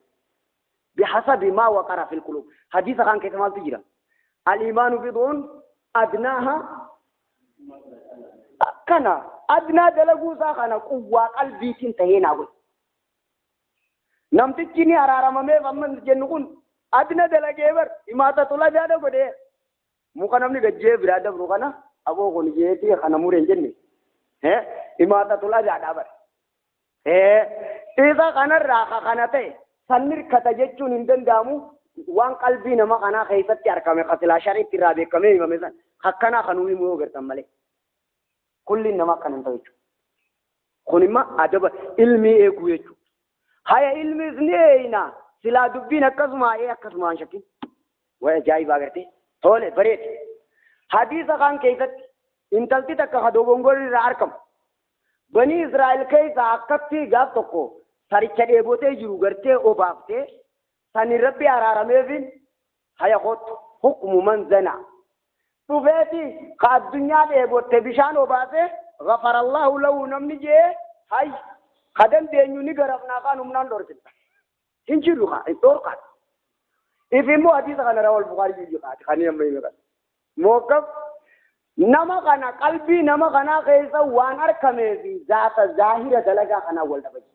बिहसब ما وقر في القلوب حديث खान के इस्तेमाल तिजरा अल ईमान बिदुन अदनाहा kana adna dalagu sa kana quwwa qalbi tin tahena go namtichi ni ararama me wamman jennukun adna dalage bar imata tula jada gode mukanam ni gajje birada brukana abo gon jeti khana mure jenne he imata tula jada bar he isa kana raqa kana te sanir khata jechun indan damu wan qalbi nama kana khaysat arkame qatila shari tirabe kame imamesa hakkana khanumi mo gertam male kulli nama kanan tawichu khunima adaba ilmi egu yechu haya ilmi zneina sila dubbina akasma shaki wa jai bagarte tole baret hadisa kan kaysat intalti tak hado gongori arkam bani israel kaysa akatti gab tokko saricha debote jiru garte obafte sani rabbi araramevin haya khot hukmu man zana tubeti ka dunya debote bishan obase ghafara allah lahu namni je hay khadan de nyuni garafna kanum nan dorti hinjiru ka torqa ifimu hadisa kana rawal bukhari ji ka khani amay me mokaf nama kana qalbi nama kana kaisa wan arkame fi zata zahira dalaga kana walda baji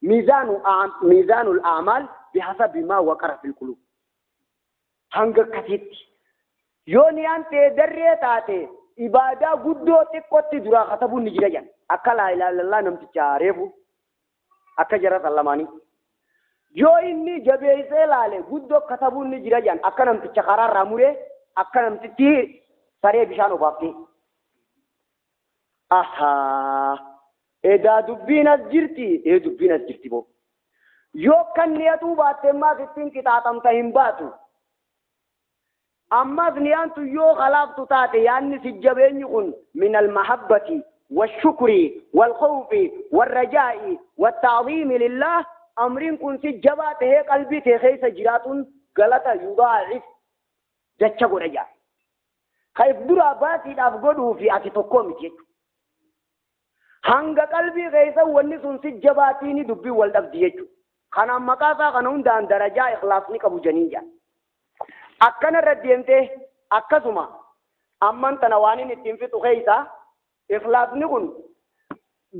ميزان الأعمال بحسب ما وقر في القلوب هنگ كثيت يونيان تدري تاتي إبادة قدو تقوت درا خطبو نجريان أكا لا إله إلا الله نمت تعرفو أكا جرات اللماني جو إني جبه سيلالي قدو خطبو نجريان أكا نمت تقرار راموري أكا نمت تي سري بشانو باقي Ahaa. Edaa dubbiin as jirti. Dubbiin as jirti boo. Yoo kan niyatu baattee maaf ittiin qixaaxamta hin baatu. أما نيان تيو خلاف تتاتي يعني سجبيني كن من المحبة والشكر والخوف والرجاء والتعظيم لله أمرين كن سجبات هي قلبي تخيس جرات غلطة يضاعف جتشب رجاء خيف درا باتي أفقده في أتتقوم تيجو هنگ قلبي خيسا ونسون سجباتيني دبي والدف ديجو خنا مقاسا خنون دان درجاء إخلاصني كبو جنين akkana irra deemtee akkasuma amman tana waan inni ittiin fixu keessa ikhlaasni kun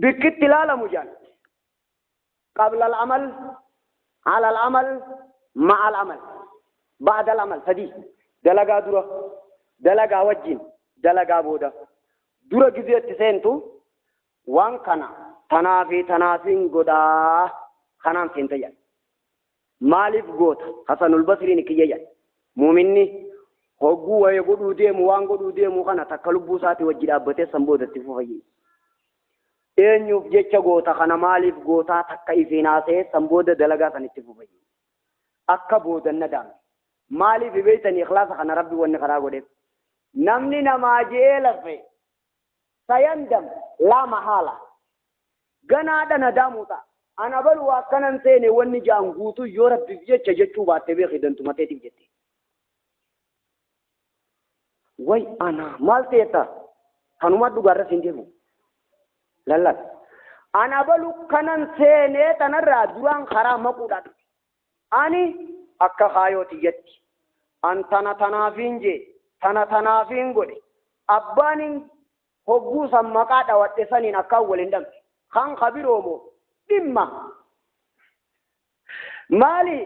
bikkitti ilaalamu jaan qabla al-amal ala al-amal ma'a al-amal ba'da al-amal sadii dalagaa dura dalagaa wajjin dalagaa booda dura gizeetti seentu waan kana tanaafin godhaa kanaan seente jaan maaliif goota Hasanul Basriin kiyya jaan muuminni hogguu waye godhuu deemu waan godhuu deemu kana takka lubbuu isaati wajji dhaabbatee sanboodatti fufayyi eenyuuf jecha goota kana maaliif gootaa takka ifiin haasee sanbooda dalagaa sanitti fufayyi akka boodan nadaame maaliif beeytanii ikhlaasa kana rabbi wanni karaa godheef namni namaa je'ee lafe sayandam laa mahaala ganaadha nadaamuuta ana balu akkanan seene wanni jaan guutuu yoo rabbiif jecha jechuu baatte beeki dantumateetiif jette way ana maal teeta kanuma dhugaarra siin deemu lallal ana balu kanan seenee tanarraa duraan karaa maquudhaan ani akka kaayooti jetti an tanaafin jee tanaafin godhe abbaanin hogguu san maqaa dhawadhe saniin akkaan waliin dhabde kan kabiroomoo dhimma maali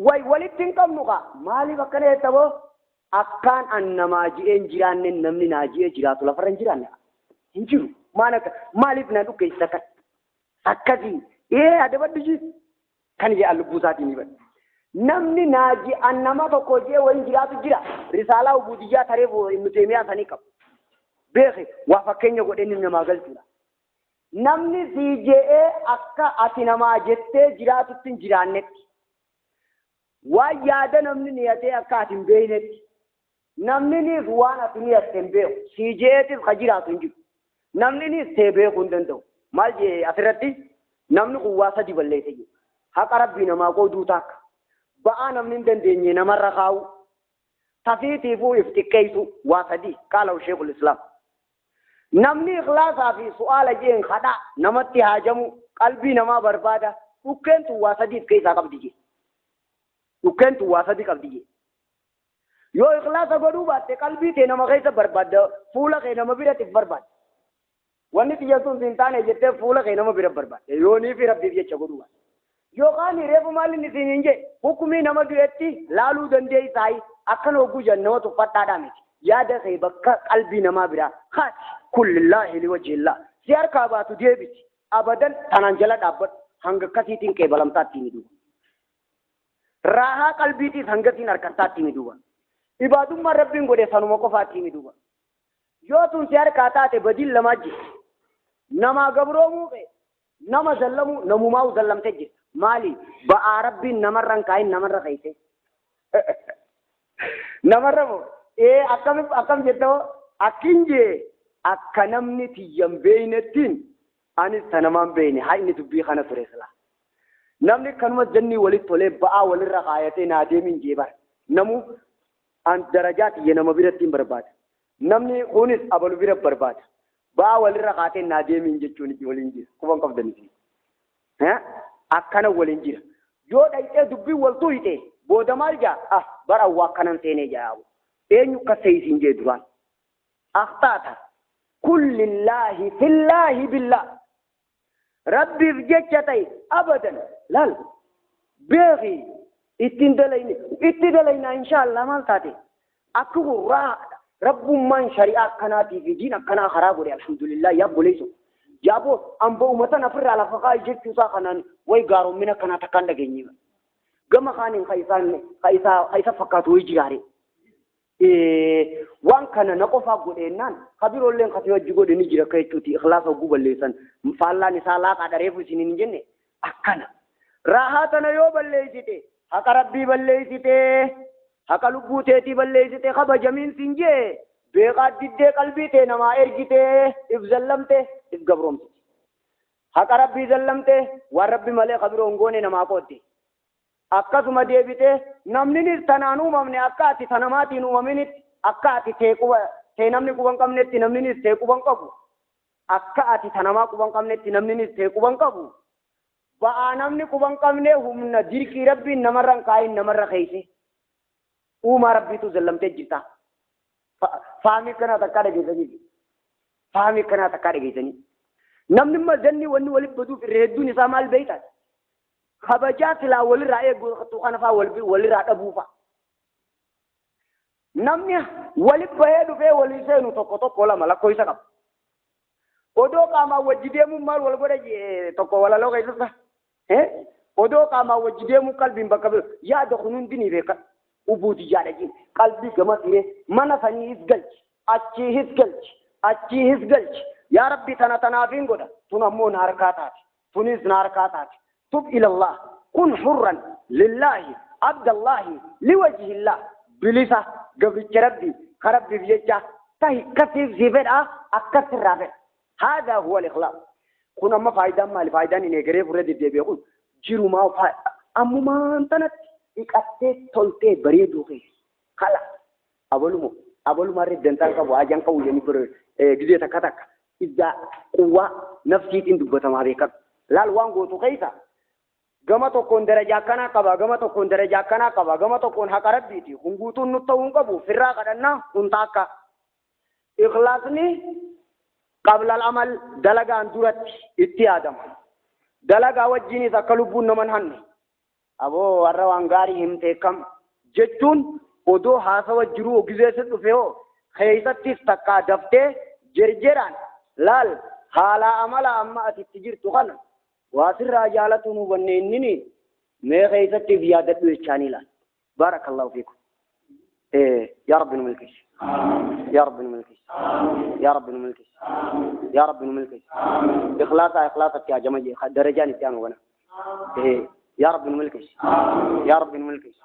way walitti hin qabnu kaa maaliif akkana jettaboo akkaan an namaa ji'een jiraanne namni naa ji'ee jiraatu lafarra hin jiraanne hin jiru maaliif na dhuggeessa kan akkasii adabaddu ji kan jee lubbuu isaatiin ni badhe namni naa ji'an nama tokko jee wayin jiraatu jira risaalaa ubudiyyaa tareef Ibnu Taymiyaa sanii qabu beeke waa fakkeenya godhee inni namaa galchuudha namni sii je'ee akka ati namaa jettee jiraatutti hin jiraannetti waan yaada namni niyatee akka ati hin beeynetti namni niif waan ati niyatte hin beeku sii je'eetiif ka jiraatu hin jiru namni niif tee beekuu hin danda'u maal jee asirratti namni kun waa sadi balleesse jiru haqa rabbii namaa qooduu taakka ba'aa namni hin dandeenye namarra kaa'u tafiitiifuu if xiqqeessu waa sadii qaala Sheekul Islaam namni ikhlaasaa fi su'aala jeen kadhaa namatti haajamu qalbii namaa barbaada dhukkeentu waa sadiif keessaa qabdi jee dhukkeentu waa sadi qabdi jee yoo ikhlaasa godhuu baatte qalbii tee nama keessa barbaadda fuula kee nama biratti barbaadda wanni xiyyeessuun siin taane jettee fuula kee nama bira barbaadda yoo nii fi rabbiif jecha godhuu baatte yookaan reefu maalin isiin hin jee hukumii nama du'etti laaluu dandeessaayi akkana hogguu jannama tuffadhaadhaa miti yaada kee bakka qalbii namaa biraa haati kullillaahi liwajhillaa si harkaa baatu deebiti abadan tanaan jala dhaabbadhu hanga akkasiitiin qeebalamtaatti ni duuba raahaa qalbiitiis hangatiin harkattaatti ni duuba ibaadummaan rabbiin godhe sanuma qofaatti ni duuba yoo tun si harkaa taate badiin lamaa jira namaa gabroomuu fe nama zallamuu namumaa'u zallamtee jira maali ba'aa rabbiin namarran kaayin namarra keeyse namarra moo akkam jettoo akkin jee akka namni tiyyan beeynettiin anis tanamaan beeyne haa inni dubbii kana ture silaa namni kanuma jannii walitti tolee ba'aa walirra kaayatee naa deemin jee bara namu an darajaa tiyya nama biratti hin barbaada namni kunis abalu bira barbaada ba'aa walirra kaatee naa deemin jechuun waliin jira kuban qabdanii akkana waliin jira yoo dhayxee dubbii waltuu hite booda maal jaa bara waa akkanan seenee jaabu eenyu kasseeysiin jee duraan akhtaata kullillaahi fillaahi billah rabbiif jecha ta'e abadan laal beeki ittiin dalayna inshaallah maal taate akka gurraa rabbummaan shari'aa akkanaatii fi diin akkanaa karaa godhe alhamdulillah yaa boleessu jaaboo amba ummatan afirraa lafa kaa jechuusaa kanaan way gaarommina kanaa takkaan dhageenye gama kaaniin ka isa fakkaatu way jiraare وان كان نقفا قدينان خبير لين خطي وجه قد نجرا كيتوتي إخلاص وقوب الليسان فالله نسالا قد ريفو سنين جنة أكنا راحتنا يوب الليسيتي حق ربي بالليسيتي حق لبوتيتي بالليسيتي خبا جميل سنجي بيقات جدي قلبي تي نما إرجتي إف ظلمتي إف قبرمتي حق ربي ظلمتي وربي ملي خبر انقوني نما قوتي akkasuma deebite namni tanaanuu mamne akkaati tanamaatiin uumaminitti akkaati tee namni quban qabnetti namni tee quban qabu akkaati tanamaa quban qabnetti namni tee quban qabu ba'aa namni quban qabne humna dirqii rabbiin namarran kaayin namarra keeyse uuma rabbiitu zallamtee jirta faami kana takka dhageessanii namni mazanni wanni walitti baduuf irra hedduun isaa maal beeytaati خبجات لا ولي رأي تقنا فا ولي رأي أبوفا نمني ولي بهدو في ولي سينو تكو ولا ملا كويس كم ودو كما وجديم مال ولا بره تكو ولا لو كيسا ودو كما وجديم قلبي بكبر يا دخنون ديني بيك وبودي جارجين قلبي كما تيره منا ثاني إسقلج أشي إسقلج يا ربي تنافين قدا تنامو ناركاتات تونس ناركاتات تب إلى الله كن حرا لله عبد الله لوجه الله بلسا قبل ربي خرب بيجا تهي كثير زيفر أكثر رابع هذا هو الإخلاص كنا ما فايدة ما الفايدة نيجري فرد بيقول جرو ما فا أمو ما أنتنت إكتة تلتة بريدو خي خلا أبولو ما رد دنتان كبو أجان كبو يعني بر جزية تكتك إذا قوة نفسي تندبت ما بيكر لا الوانغو تخيسا gama tokkoon darajaa kanaa qaba gama tokkoon darajaa kanaa qaba gama tokkoon haqa rabbiiti hunguutuun nutti ta'uu qabu firraa kadhannaa hunta akka ikhlaasni qabla al-amal dalagaan duratti itti yaadama dalagaa wajjinis akka lubbuun naman hanne aboo warra waan gaarii himtee kam jechuun odoo haasawa jiruu ogiseessi dhufe hoo keeysattis takkaa daftee jerjeraan laal haala amala amma atitti jirtu kana واسر رجالتون ونينني ما خيستي في عدد الشانيلا بارك الله فيكم يا رب الملكش يا رب الملكش يا رب الملكش يا رب الملكش إخلاصك يا جماعة درجاني تيانو وانا يا رب الملكش يا رب الملكش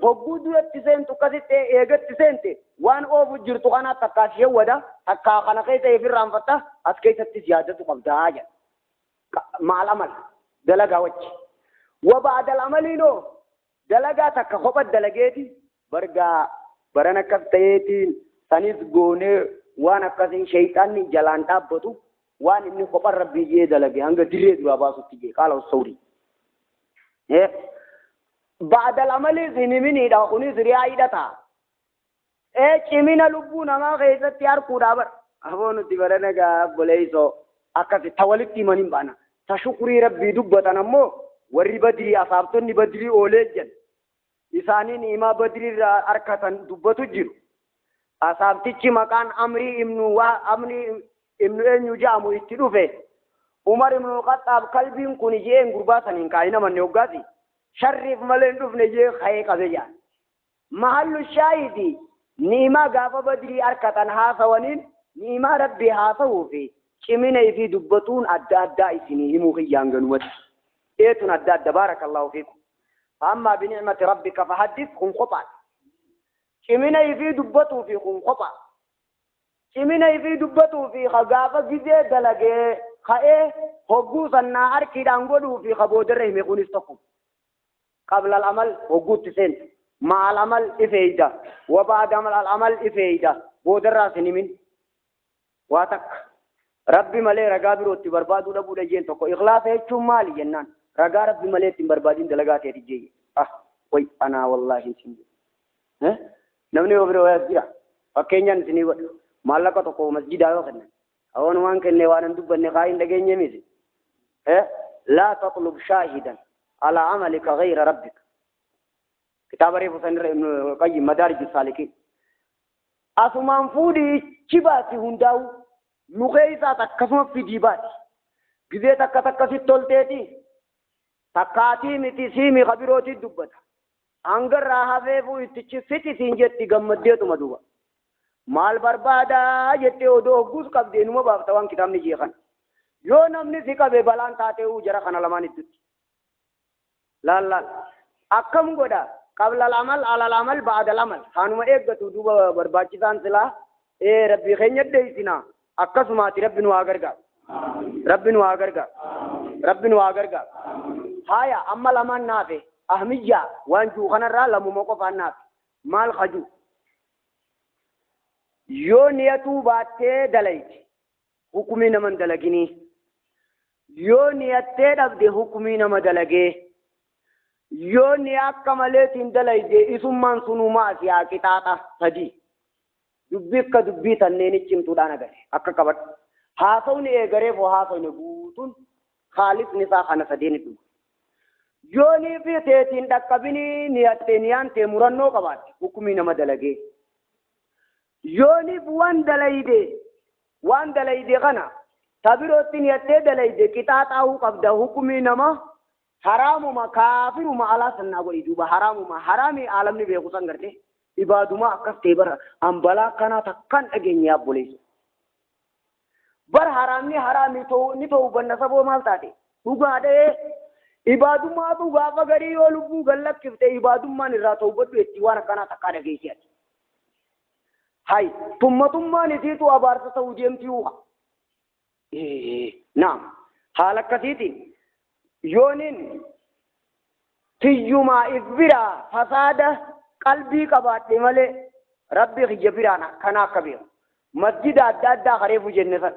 وجود التسين تكذت إيجت تسينتي وان أوف جرتو أنا تكاشي ودا تكا أنا كيس يفير رامفتا أسكيت التزيادة تقبضها مع العمل دلقا وجه وبعد العمل إنه دلقا تكخبت دلقيتي برنا كفتيتي سنيس قوني وانا كسين شيطاني جلان تابتو وان إني خبر ربي جي دلقي هنگا دريد واباسو تيجي قالوا الصوري بعد العمل زنميني داخوني زريعي دتا چمينا لبونا ما غيزت تيار قرابر أبونو تبرنا قاب بليسو أكثر تولدتي منين بانا تشكري ربي دبّة نمو ورّي بدري أصابتني بدري أولجن إسانين إما بدري أركة دبّة تجرو أصابتي مكان أمري أمري إن يجامو يستلوفه عمر بن الخطاب قلبي كوني جين غرباسن إن كائنا من يوغازي شرف ملين دفن جي خيق أبيجان محل الشاهد نيما غافة بدري أركة هاسوانين نيما ربي هاسوفي كمينة في دبتون أدى إسني مخيان جنوت إيتون أدى بارك الله فيكم أما بنعمة ربك فحدث خم خطأ كمينة في دبتو في خم خطأ كمينة في دبتو في خجافة جزء دلقة خاء هجوس النار كده أنقوله في خبود الرحم يكون استقم قبل العمل هجوس تسنت مع العمل إفيدا وبعد العمل إفيدا بودر راسني من واتك ربي ملي رجع بروتي بربادو ده بوده جين تكو إخلاص هي شو مالي جنان رجع ربي ملي تيم بربادين دلقات هي تيجي وي أنا والله سنجي نمني وبرو هذا أكينيان سني مالك تكو مسجد هذا خدنا أو نوان كن نوان ندوب النقاين دقيني ميزي لا تطلب شاهدا على عملك غير ربك كتاب ريف سنر ابن القيم مدارج السالكين أسمان فودي شباسي هنداو نغيزا تكسم في ديبات جزء تكسي تولتيتي تكاتي متي سيمي خبيروتي دبتا angarraa hafeefu ittichi fixisiin jetti gammaddeetuma duuba maal barbaadaa jettee odoo hogguus qabdee numa baafta waan kitaabni jeekan yoo namni si qabe balaan taate'uu jara kana lamaan ittitti laal akkam godha qabla al-amal ala al-amal ba'da al-amal hanuma eeggatu duuba barbaachisaan silaa rabbi keenya deeysina akkasumaati rabbi nu haa gargaaru rabbi nu haa gargaaru rabbi nu haa gargaaru haya amma lamaan naafe ahmiyyaa waan juu kanarraa lamuma qofaan naafe maal khaju yoo niyatuu baattee dalayte hukumii naman dalaginii yoo niyattee dhabde hukumii nama dalagee yoo ni akka maleetiin dalayde isummaan sunumaa fi qixaaxa sadii dubbii akka dubbii tanneen cimtuudhaan agare akka qabadhu haasawni eegareef haasawni guutuun khaalifni isaa kana sadeen dhugu yoo ni fi teetiin dhaqqabinii niyattee niyaantee murannoo qabaatte hukumii nama dalagee yoo ni waan dalayde kana tabirootti niyattee dalayde qixaaxaa'uu qabda hukumii nama haramuma kafiruma ala sanna go iduba haramuma harami alamni be kusan garte ibaduma akkas te bar ambala kana takkan agenya boleso bar harami to ni to banna sabo mal tate duga de ibaduma duga fagari yo lubu gallakifte ibaduma ni rato bodu etti wana kana takka dageeti hay tumma ni titu abarta saudiyam tiwa naam halakasiti yoonin tiyyuma ifbira fasada qalbii qabaadhe malee rabbi xiyya biraana kana akka beeku masjida adda addaa kareefu jenne san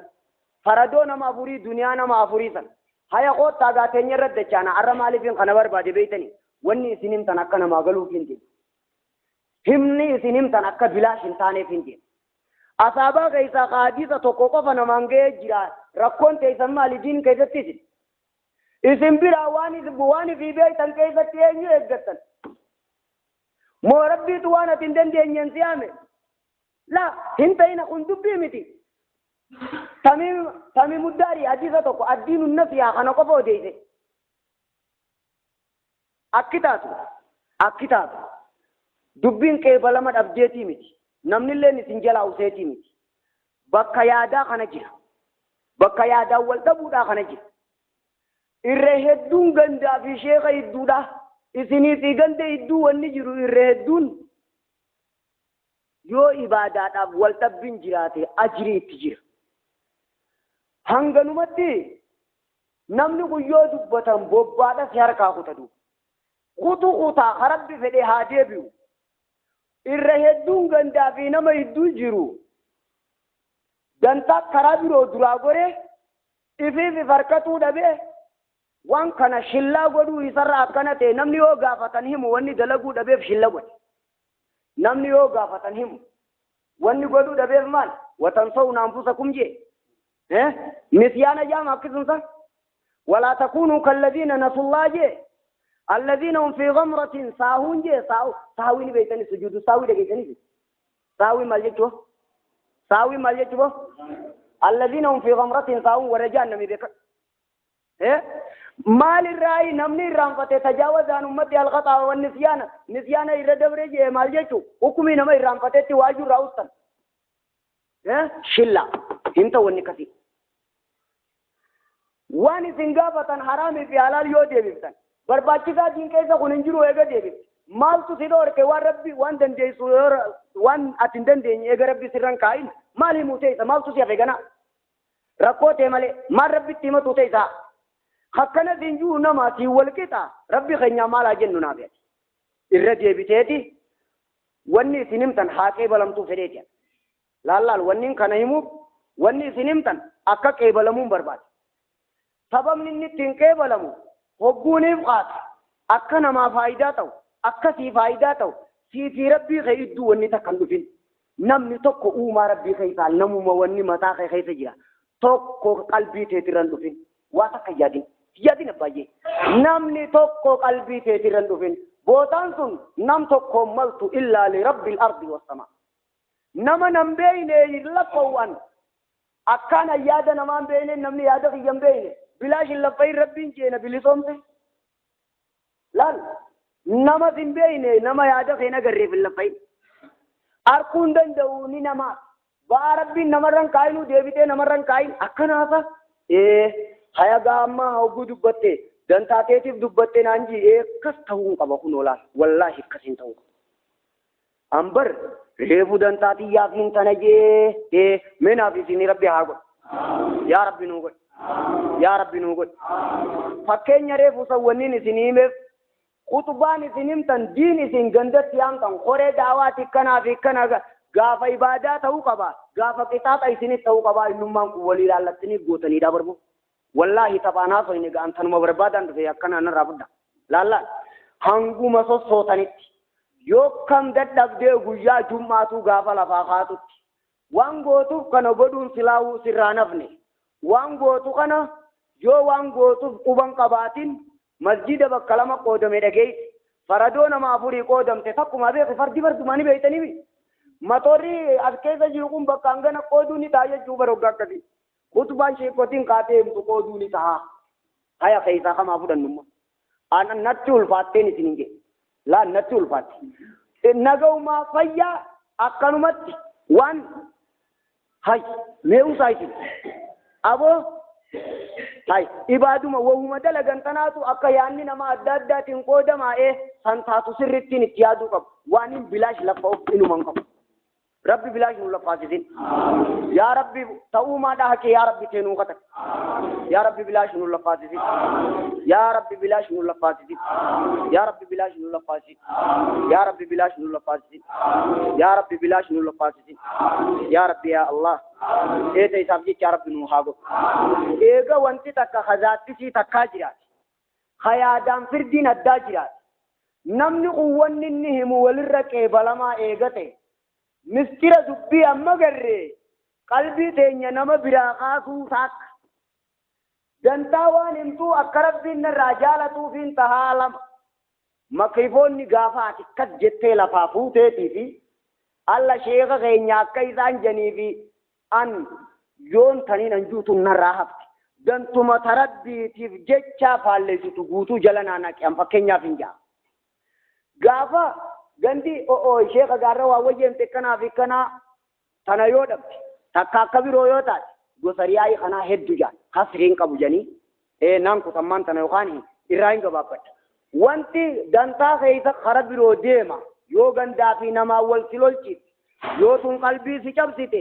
faradoo nama afurii duniyaa nama afurii san haya qoottaa gaateenya irra dachaana arra maaliifin kana barbaade beeytani wanni isin himtan akka namaa galuuf hin jedhe himni isin himtan akka bilaash hin taaneef hin jedhe asaabaa keeysaa qaadiisa tokko qofa namaan ga'ee jira rakkoon teeysan maali diin keessatti isin bira waan fi beeytan keessatti eenyu eeggattan moo rabbiitu waan ati hin dandeenyeen siyaame la hin ta'ina kun dubbii miti tamii muddaarii hadiisa tokko addiinu nasiyaa kana qofa odeeyse akki taatu dubbiin qeebalama dhabdeetii miti namnilleen isin jalaa useetii miti bakka yaadaa kana jira bakka yaadaa wal dhabuudhaa kana jira irra hedduun gandaa fi sheeka hedduudha isinii fi ganda hedduu wanni jiru irra hedduun yoo ibaadaadhaaf wal dhabbiin jiraate ajrii itti jira hanganumatti namni guyyoo dubbatan bobbaadha si harkaa kutatu kutaa rabbi fedhe haa deebi'u irra hedduun gandaa fi nama hedduu jiru dantaa karaa biroo duraa goree ifiif harkatuu dhabee waan kana shillaa godhuu isarraa akkana ta'e namni yoo gaafatan himu wanni dalaguu dhabeef shilla godhe namni yoo gaafatan himu wanni godhuu dhabeef maal watansawna anfusakum jee nisyaana jaama akkisunsa walaa takunuu kalladhiina nasullaa jee alladhiina hum fi ghamratin saahuun jee saawii ni beeytani sujuudu saawii dhageeytaniif saawii maal jechuu alladhiina hum fi ghamratin saahuun warra jahannamii beekan maal irraayi namni irraanfate tajaawazaan ummati alqaxaa wan nisyaana irra dabre jee maal jechuu hukumii nama irraanfatetti waajuu irraa ustan shilla hinta wanni kasi waan isin gaafatan haraamii fi halaal yoo deebiftan barbaachisaa diin keessa kun hin jiru eega deebifte maaltu si dhoorke waan rabbi waan dandeessu waan ati hin dandeenye eega rabbi sirran kaa'in maal himuu teessa maaltu si hafe ganaa rakkoo ta'e malee maal rabbitti himatu teessaa hakkana dinjuu namaatiin wal qixa rabbi keenya maal haa jennu naaf irra deebiteeti wanni isin himtan haa qeebalamtuu fedheeti laal wanni kana himuuf wanni isin himtan akka qeebalamuun barbaade sababni inni ittiin qeebalamu hogguuniif qaata akka namaa faayidaa ta'u akka sii faayidaa ta'u siitii rabbii kee idduu wanni takkan dhufin namni tokko uumaa rabbii keessaa namuma wanni mataa kee keessa jira tokko qalbii teetirran dhufin waa takka yaadin abbaayee namni tokko qalbii teetirran dhufin bootaan sun nam tokko maltu illaa li rabbil ardi wassamaa nama nam beeyne laffawwan akkana yaada namaan beeyne namni yaada kiyyan beeyne bilaashin laffayin rabbiin jeena bilisoomse laal nama simbeeyne nama yaada keenya garree fillaffayi arkuun danda'u ni nama baa rabbiin namarran kaayinu deebitee namarran kaayin akkanaafa haya gaammaa hogguu dubbatte dantaateetiif dubbatte naanji akkas ta'uu qaba kun olaan wallaahi akkasiin ta'uu qaba ambar reefu dantaatiyyaaf hin tana jee meenaaf isinii rabbi haa godhu yaa rabbi nuu godhu yaa rabbi nuu godhu fakkeenya reefu sawwanniin isinii himeef kutubaan isin himtan diin isin gandatti yaamtan koree daawaati kanaafi kana gaafa ibaadaa ta'uu qaba gaafa qixaaxa isinit ta'uu qaba innummaan kun walii laallattiniif gootaniidha barbu wallaahi taphaanaa soyne ga'antanuma barbaadan dhufe akkana narraa fudda laallaan hanguma sossootanitti yoo kam dadhabdee guyyaa jummaatuu gaafa lafaa kaatutti waan gootuuf kana godhuun silaawuu sirraa nafne waan gootu kana yoo waan gootuuf quban qabaatin masjida bakka lama qoodame dhageeyti faradoo nama afurii qoodamte takkuma beeke fardi bardumanii beeytaniifi motorri as keessa jiru kun bakka hangana qooduu ni ta'a jechuu barogga akkasi kutubaan sheekotiin kaatee himtu qooduu ni ta'a haya keessaa kamaa fudhannumma aanan natti ulfaatteen isin hin jedhe laan natti ulfaatte nagaumaa fayyaa akkanumatti waan hay mee'uusaa isin aboo hay ibaaduma wahuma dalagan tanaatu akka yaanni nama adda addaatiin qoodamaa san taatu sirrittiin itti yaaduu qabu waan hin bilaash lafa of inuman qabu rabbi bilaash nu lafaasisin yaa rabbi ta'uumaadha haqee yaa rabbi teenuu kata yaa rabbi bilaash nu lafaasisin yaa rabbi bilaash nu lafaasisin yaa rabbi bilaash nu lafaasisin yaa rabbi bilaash nu lafaasisin yaa rabbi bilaash nu lafaasisin yaa rabbi yaa allah eeta isaaf jecha rabbi nu haa godhu eega wanti takka hazaattisii takkaa jiraati hayaadaan firdiin addaa jiraati namni quwwanni inni himu walirra qeebalamaa eegate mistira dubbii amma garree qalbii teenya nama biraa kaasuu taakka dantaa waan himtuu akka rabbiin narraa jaalatuufiin tahaa lama makrifoonni gaafa ati akkas jettee lafaa fuuteetii fi alla sheeka keenya akka isaan janii fi an yoon taniin anjuutu narraa hafte dantuma tarabbiitiif jecha faalleessitu guutuu jala naannaqe an fakkeenyaaf hin jaa gaafa gandi sheeka gaarra waa wayyeemte kanaaf kana tana yoo dhabde takka akka biroo yoo taate gosa riyaa'ii kanaa hedduu jaan hasriin qabu janii naan kutammaan tana yookaan irraa hin gabaabbadha wanti dantaa keessa kara biroo deema yoo gandaa fi namaa wal si lolchiise yoo tun qalbii si cabsite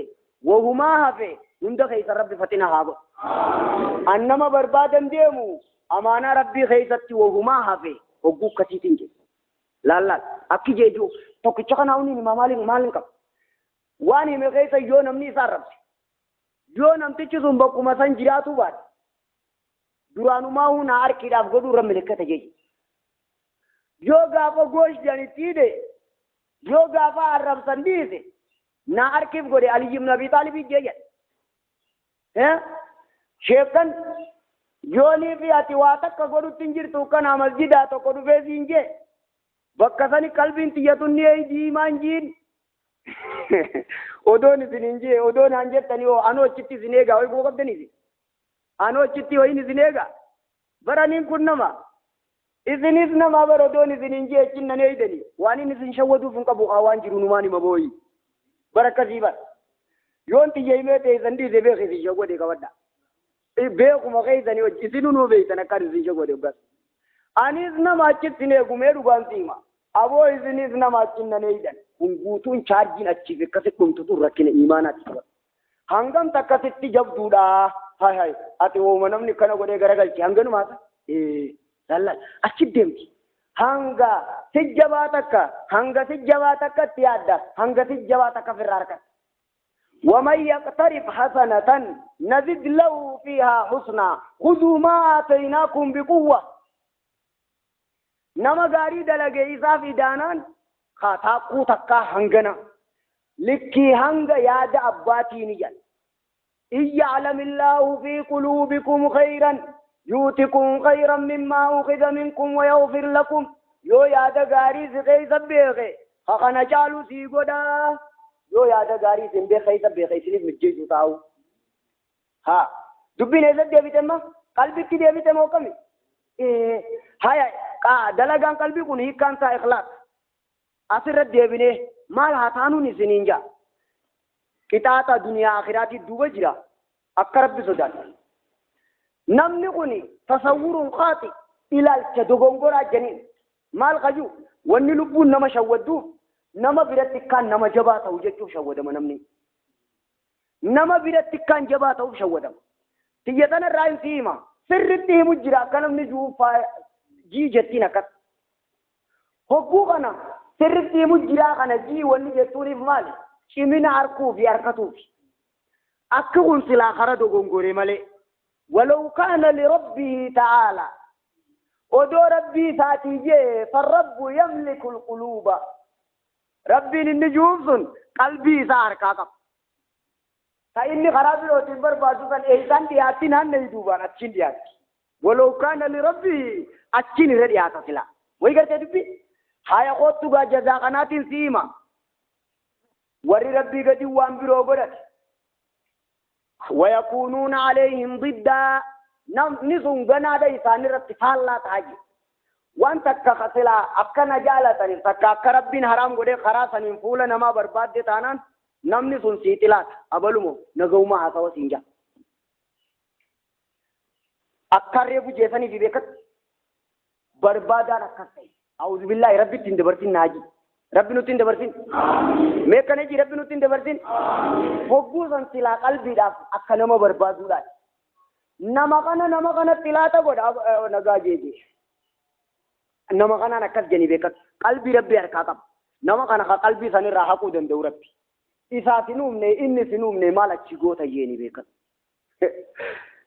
wahumaa hafe hunda keessa rabbi fatina haa godhu an nama barbaadan deemu amaanaa rabbii keessatti wahumaa hafe hogguu akkasiitiin jedhu laal akki jeju tokkicha kana uni nima maalin qaba waan hime keessa yoo namni isaa rabse yoo namtichi sun bakkuma san jiraatu baate duraanumaa huna harkiidhaaf godhuu irra milikkata jeji yoo gaafa gooshjanitti hidhe yoo gaafa arrabsan dhiise na harkiif godhe Aliyyi ibn Abi Taalib jeejan sheekan yoonii fi ati waa takka godhutti hin jirtu kana masjidaa tokko dhufee siin jee bakka sani qalbiin xiyyatun ni diimaan jiin odoon isin hin jee odoon han jettanii oo anoo achitti isin eegaa hoy goo qabdaniisi anoo achitti hoyin isin eegaa baraniin kun nama isinis nama bara odoon isin hin jee achinnan eeydanii waan inni isin shawwaduuf hin qabu waan jiru numaan hima booyi bara akkasii bara yoon xiyya himee teessan dhiise beek isin shawwade qabadha beekuma keeysanii hojii isinuu nuu beeytan akkaan isin shawwade obgas anis nama achitti neegumee dhugaan siima aboo isinis nama achinnan eeydan kun guutuun chaarjiin achiif akkasi dhumtutu rakkina imaanaatti qaba hangam takkasitti jabduudha hay ati wooma namni kana godhee garagalchi hanganumaata lallal achi deemti hanga sijjabaa takkatti yaadda hanga sijjabaa takka firraa harkata ومن يقترف حسنة نزد له فيها حسنا خذوا ما آتيناكم بقوة nama gaarii dalage isaaf idaanaan kaataaquu takkaa hangana likkii hanga yaada abbaatiin iyyan in ya'lamillaahu fi quluubikum khayran yuutikum khayran mimmaa ukhidha minkum wa yaghfir lakum yoo yaada gaarii si keeysa beeke hakana caalu sii godhaa yoo yaada gaarii sin beekeysa beeke isiniif mijjeessu taa'u dubbiin eessatti deebite ma qalbitti deebite moo kami هاي دلقان قلبي كن هيك كان تا إخلاص أسر الديبنه مال هاتانوني سنينجا كتاتا دنيا آخراتي دوبجرا أقرب بسودان نمني كوني تصور خاطئ إلى الكدوغونغورا جنين مال خجو واني لبون نما شودو نما براتك كان نما جباتا وجدتو شودا منمني نما براتك كان جباتا وشودا تيجتنا الرأي فيما سرتي مجرا كان نجو جي جتينا كت حقوقنا سرتي مجرا كان جي واني جتوني بمالي شمين أركو في أركتو في أكون سلا خردو غونغوري مالي ولو كان لربه تعالى ودو ربي ساتيجي فالرب يملك القلوب ربي النجوم قلبي سار كاكب فإني خراب لو تنبر بازوكا إيسان دياتين هن نيدوبان أتشين ديات ولو كان لربي أتشين ردياتا سلا ويقر تدبي هاي قوتوغا جزاقنات سيما وري ربي قدي وانبرو قدت ويكونون عليهم ضدا نزون غنا دا إسان رتفال لا تاجي وان تكا خسلا أكنا جالتني تكا كربين حرام قده خراسن فولا نما برباد دي تانان نمني سن سيتلات أبلمو نغوما حسوا سنجا أكار ريبو جيساني في بيكت بربادا ركسي أعوذ بالله ربي تندبرسين ناجي ربي نتين دبرسين ميكاني جي ربي نتين دبرسين فوقوزن سلا قلبي داف أكنا ما بربادو داج نما كنا تلاتا قد نغا جيجي نما كنا نكس جني بيكت قلبي ربي أركاتب نما كنا قلبي ساني راحكو دندو ربي إسا سنومني إني سنومني مالك شغوتا جيني بيكت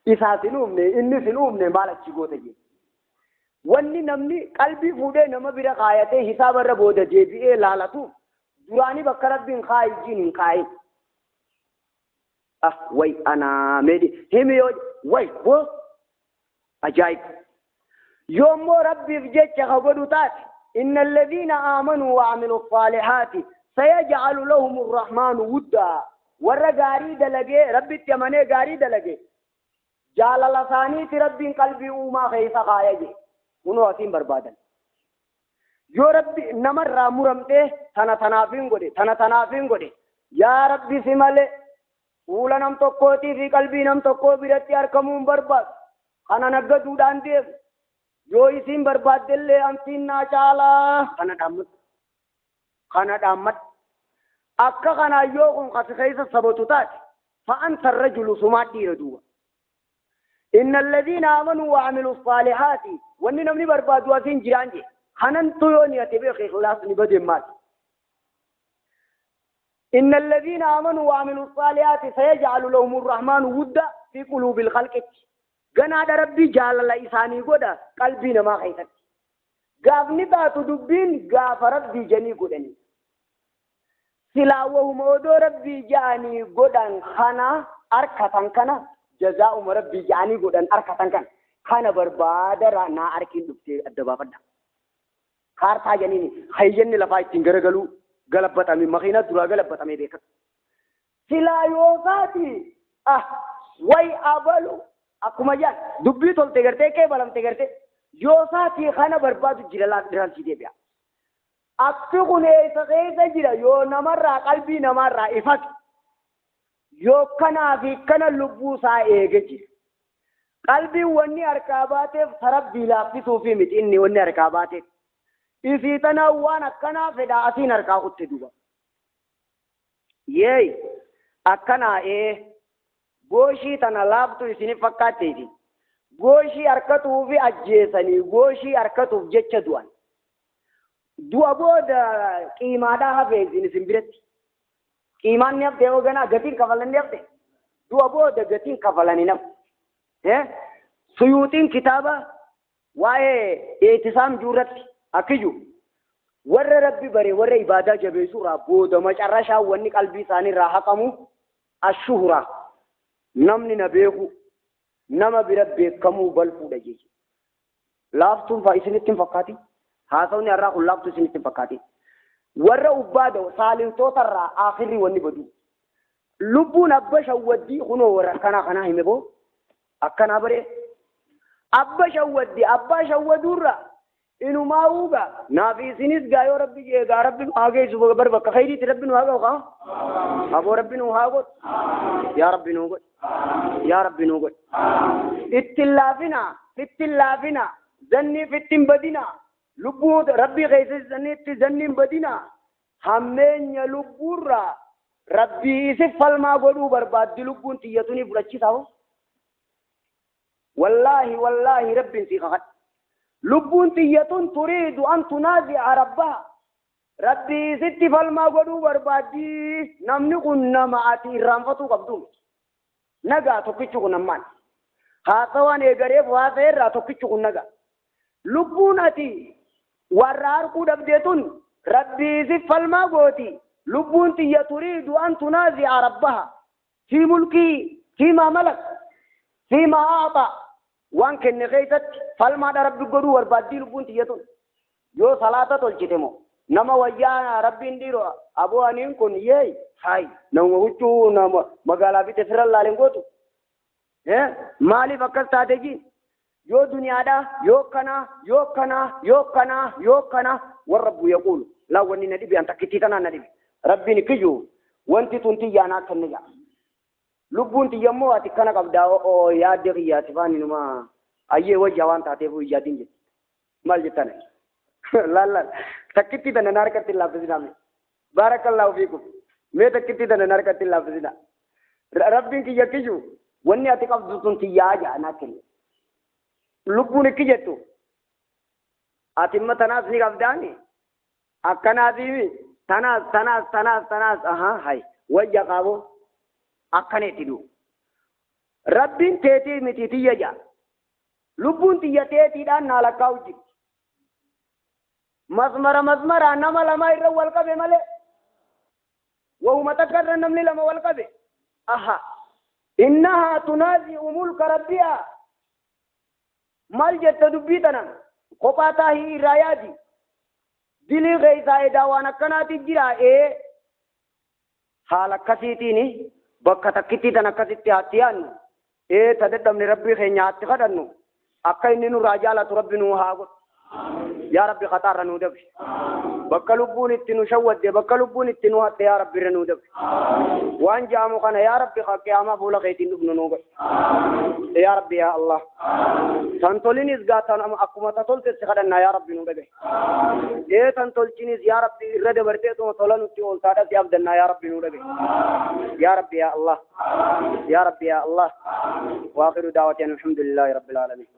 إسا سنومني إني سنومني مالك شغوتا جيني واني نمني قلبي فوده نما بيرا قايته حساب ربوده جيبئي لالتو دراني بكرت بين خاي جين خاي وي أنا ميدي هم يوج وي هو أجايب يوم ربي في جيتش خبرو تات إن الذين آمنوا وعملوا الصالحات سيجعل لهم الرحمن ودا ورّا غاري دلقي ربي تيماني غاري دلقي جال لساني تربين قلبي وما خيسا خايجي ونو أسين بربادا يو ربي نمر رامورمته تنا غودي يا ربي سمالي ولا نم تقوتي في قلبي نم تقو برتي أركمون برباد خانا نقد دودان ديب جو اسم برباد دل لے امتين ناچالا خانا دامت أكا خانا يوغن خسخيس سبوتوتات فأنت الرجل سمات دي ردوا إن الذين آمنوا وعملوا الصالحات واني نمني برباد واسين جيران دي خانان تويوني اتبقى خلاص نبدي مات إن الذين آمنوا وعملوا الصالحات سيجعل لهم الرحمن ودا في قلوب الخلق غنا ربي جعل الله إساني قدا قلبي نما خيثت غافني باتو دبين غاف ربي جني قدني سلاوه مودو ربي جاني قدن خانا أركتن كنا جزاء ربي جاني قدن أركتن كنا خانا بربادر نا أركين دبتي الدبا فدا خارتا جنيني خيجن لفاي تنگرغلو غلبت امي مخينا درا غلبت امي بيك سلا يوفاتي وي ابلو اكما جان دبي تول تگرتے کے بلم تگرتے يوساتي خانا برباد جلال دران سي دي بیا اكو نے سغيز جرا يو نمر قلبي نمر افك يو كنا في كنا لبوسا ايگجي قلبي وني اركابات فرب بلا في صوفي مت اني وني اركابات إذا تناوانا كنا فدا أسين أركا قتدوا يي أكنا غوشي تنالاب تو إسني فكاتي دي غوشي أركتو في أجيسني غوشي أركتو في جتش دوان دو أبود كيما دا هفيز إن سنبرت كيمان نياب ديو غنا غتين كفلن نياب دي دو أبود غتين كفلن نياب سيوتين كتابة واي اعتصام جورت أكيجو ور ربي بري ور عبادة جبيسو رابو دمج الرشا وني قلبي ثاني راح كمو الشهرة نمني نبيهو نما بربي كمو بلفو دجيج لافتون فايسنتين فقاتي هاسوني الرا لافتو سنتين فقاتي ور عبادة سالين توتر آخري وني بدو لبو نبش ودي خنو ور كنا هيمبو أكنا بري أبا شودي أبا شودورا إنه ما هوغا نافي سينيس غايو ربي غا ربي آگے سبو بربك خيري ربي نو آگا أبو ربي نو آگا يا ربي نو يا ربي نو اتلافنا زني في التنبدنا لبود ربي غيث زني زني بدنا همين يلبورا ربي سفل ما قلوا برباد لبون تيتوني فرشي تاو والله ربي سيخات لبون تيتون تريد أن تنازع ربها ربي سفل ما قلوا برباد نمني قلنا معاتي رانفتو قبدون نغا توكيچو نمان هاتوان اگريف وافير را توكيچو نغا لبونتي ورار کو دبدتون ربي سفل ما قوتي لبون تي تريد أن تنازع ربها في ملكي فيما ملك فيما أعطى وان كن غيثت فالما ربي قدو وربادي لبون تي يتون يو صلاة تلجتمو نما ويانا ربي نديرو أبو أنين كن يي هاي نما وچو نما مغالا بي تفر الله لنگوتو مالي فكر ساتجين يو دنيا دا يو كنا والرب يقول لا وني ندي بي أنت كتيتنا ندي ربي نكجو وانتي تنتي يانا كنجا لبون تي يمو اتي كنا قبدا او يا دغي يا تفاني نما ايي وجوان تاتيبو يادين مال جتنا لا تكتي دنا ناركتي الله بزنا بارك الله فيكم مي تكتي دنا ناركتي الله بزنا ربي كي يكجو وني اتي قبدا تنتي يا جانا كن لبون كيجتو اتم تناس ني قبداني اكنا ديوي تناس هاي وجه قابو أكني تدو ربين تيتي متيتي يجا لبون تيتي دان نالكاوجي مزمر أنما لما يرو والكبه ملي وهو متكرر نمني لما والكبه إنها تنازع ملك ربها مال تدبيتنا قطعتها هي راياتي دلی غیثا داوانا کناتی جرا حالا کسیتینی بکا تکیتی تنا کسیتی آتیان تددم ربی خینیات خدنو اکا اننو راجالة ربی نو هاگو يا ربي خطار رنو دب بكلبون التنو شود بكلبون التنو حتى يا ربي رنو دب وان جامو خنا يا ربي قيامة فولا خيتين ابن نوغ يا ربي يا الله سنتولين إزغاتان أقوم تطول تسخدنا يا ربي نوغ سنتولين يا ربي رد برتيتو طولن نتيول سادة يابدنا يا ربي نوغ يا ربي يا الله يا ربي يا الله وآخر دعوتنا الحمد لله رب العالمين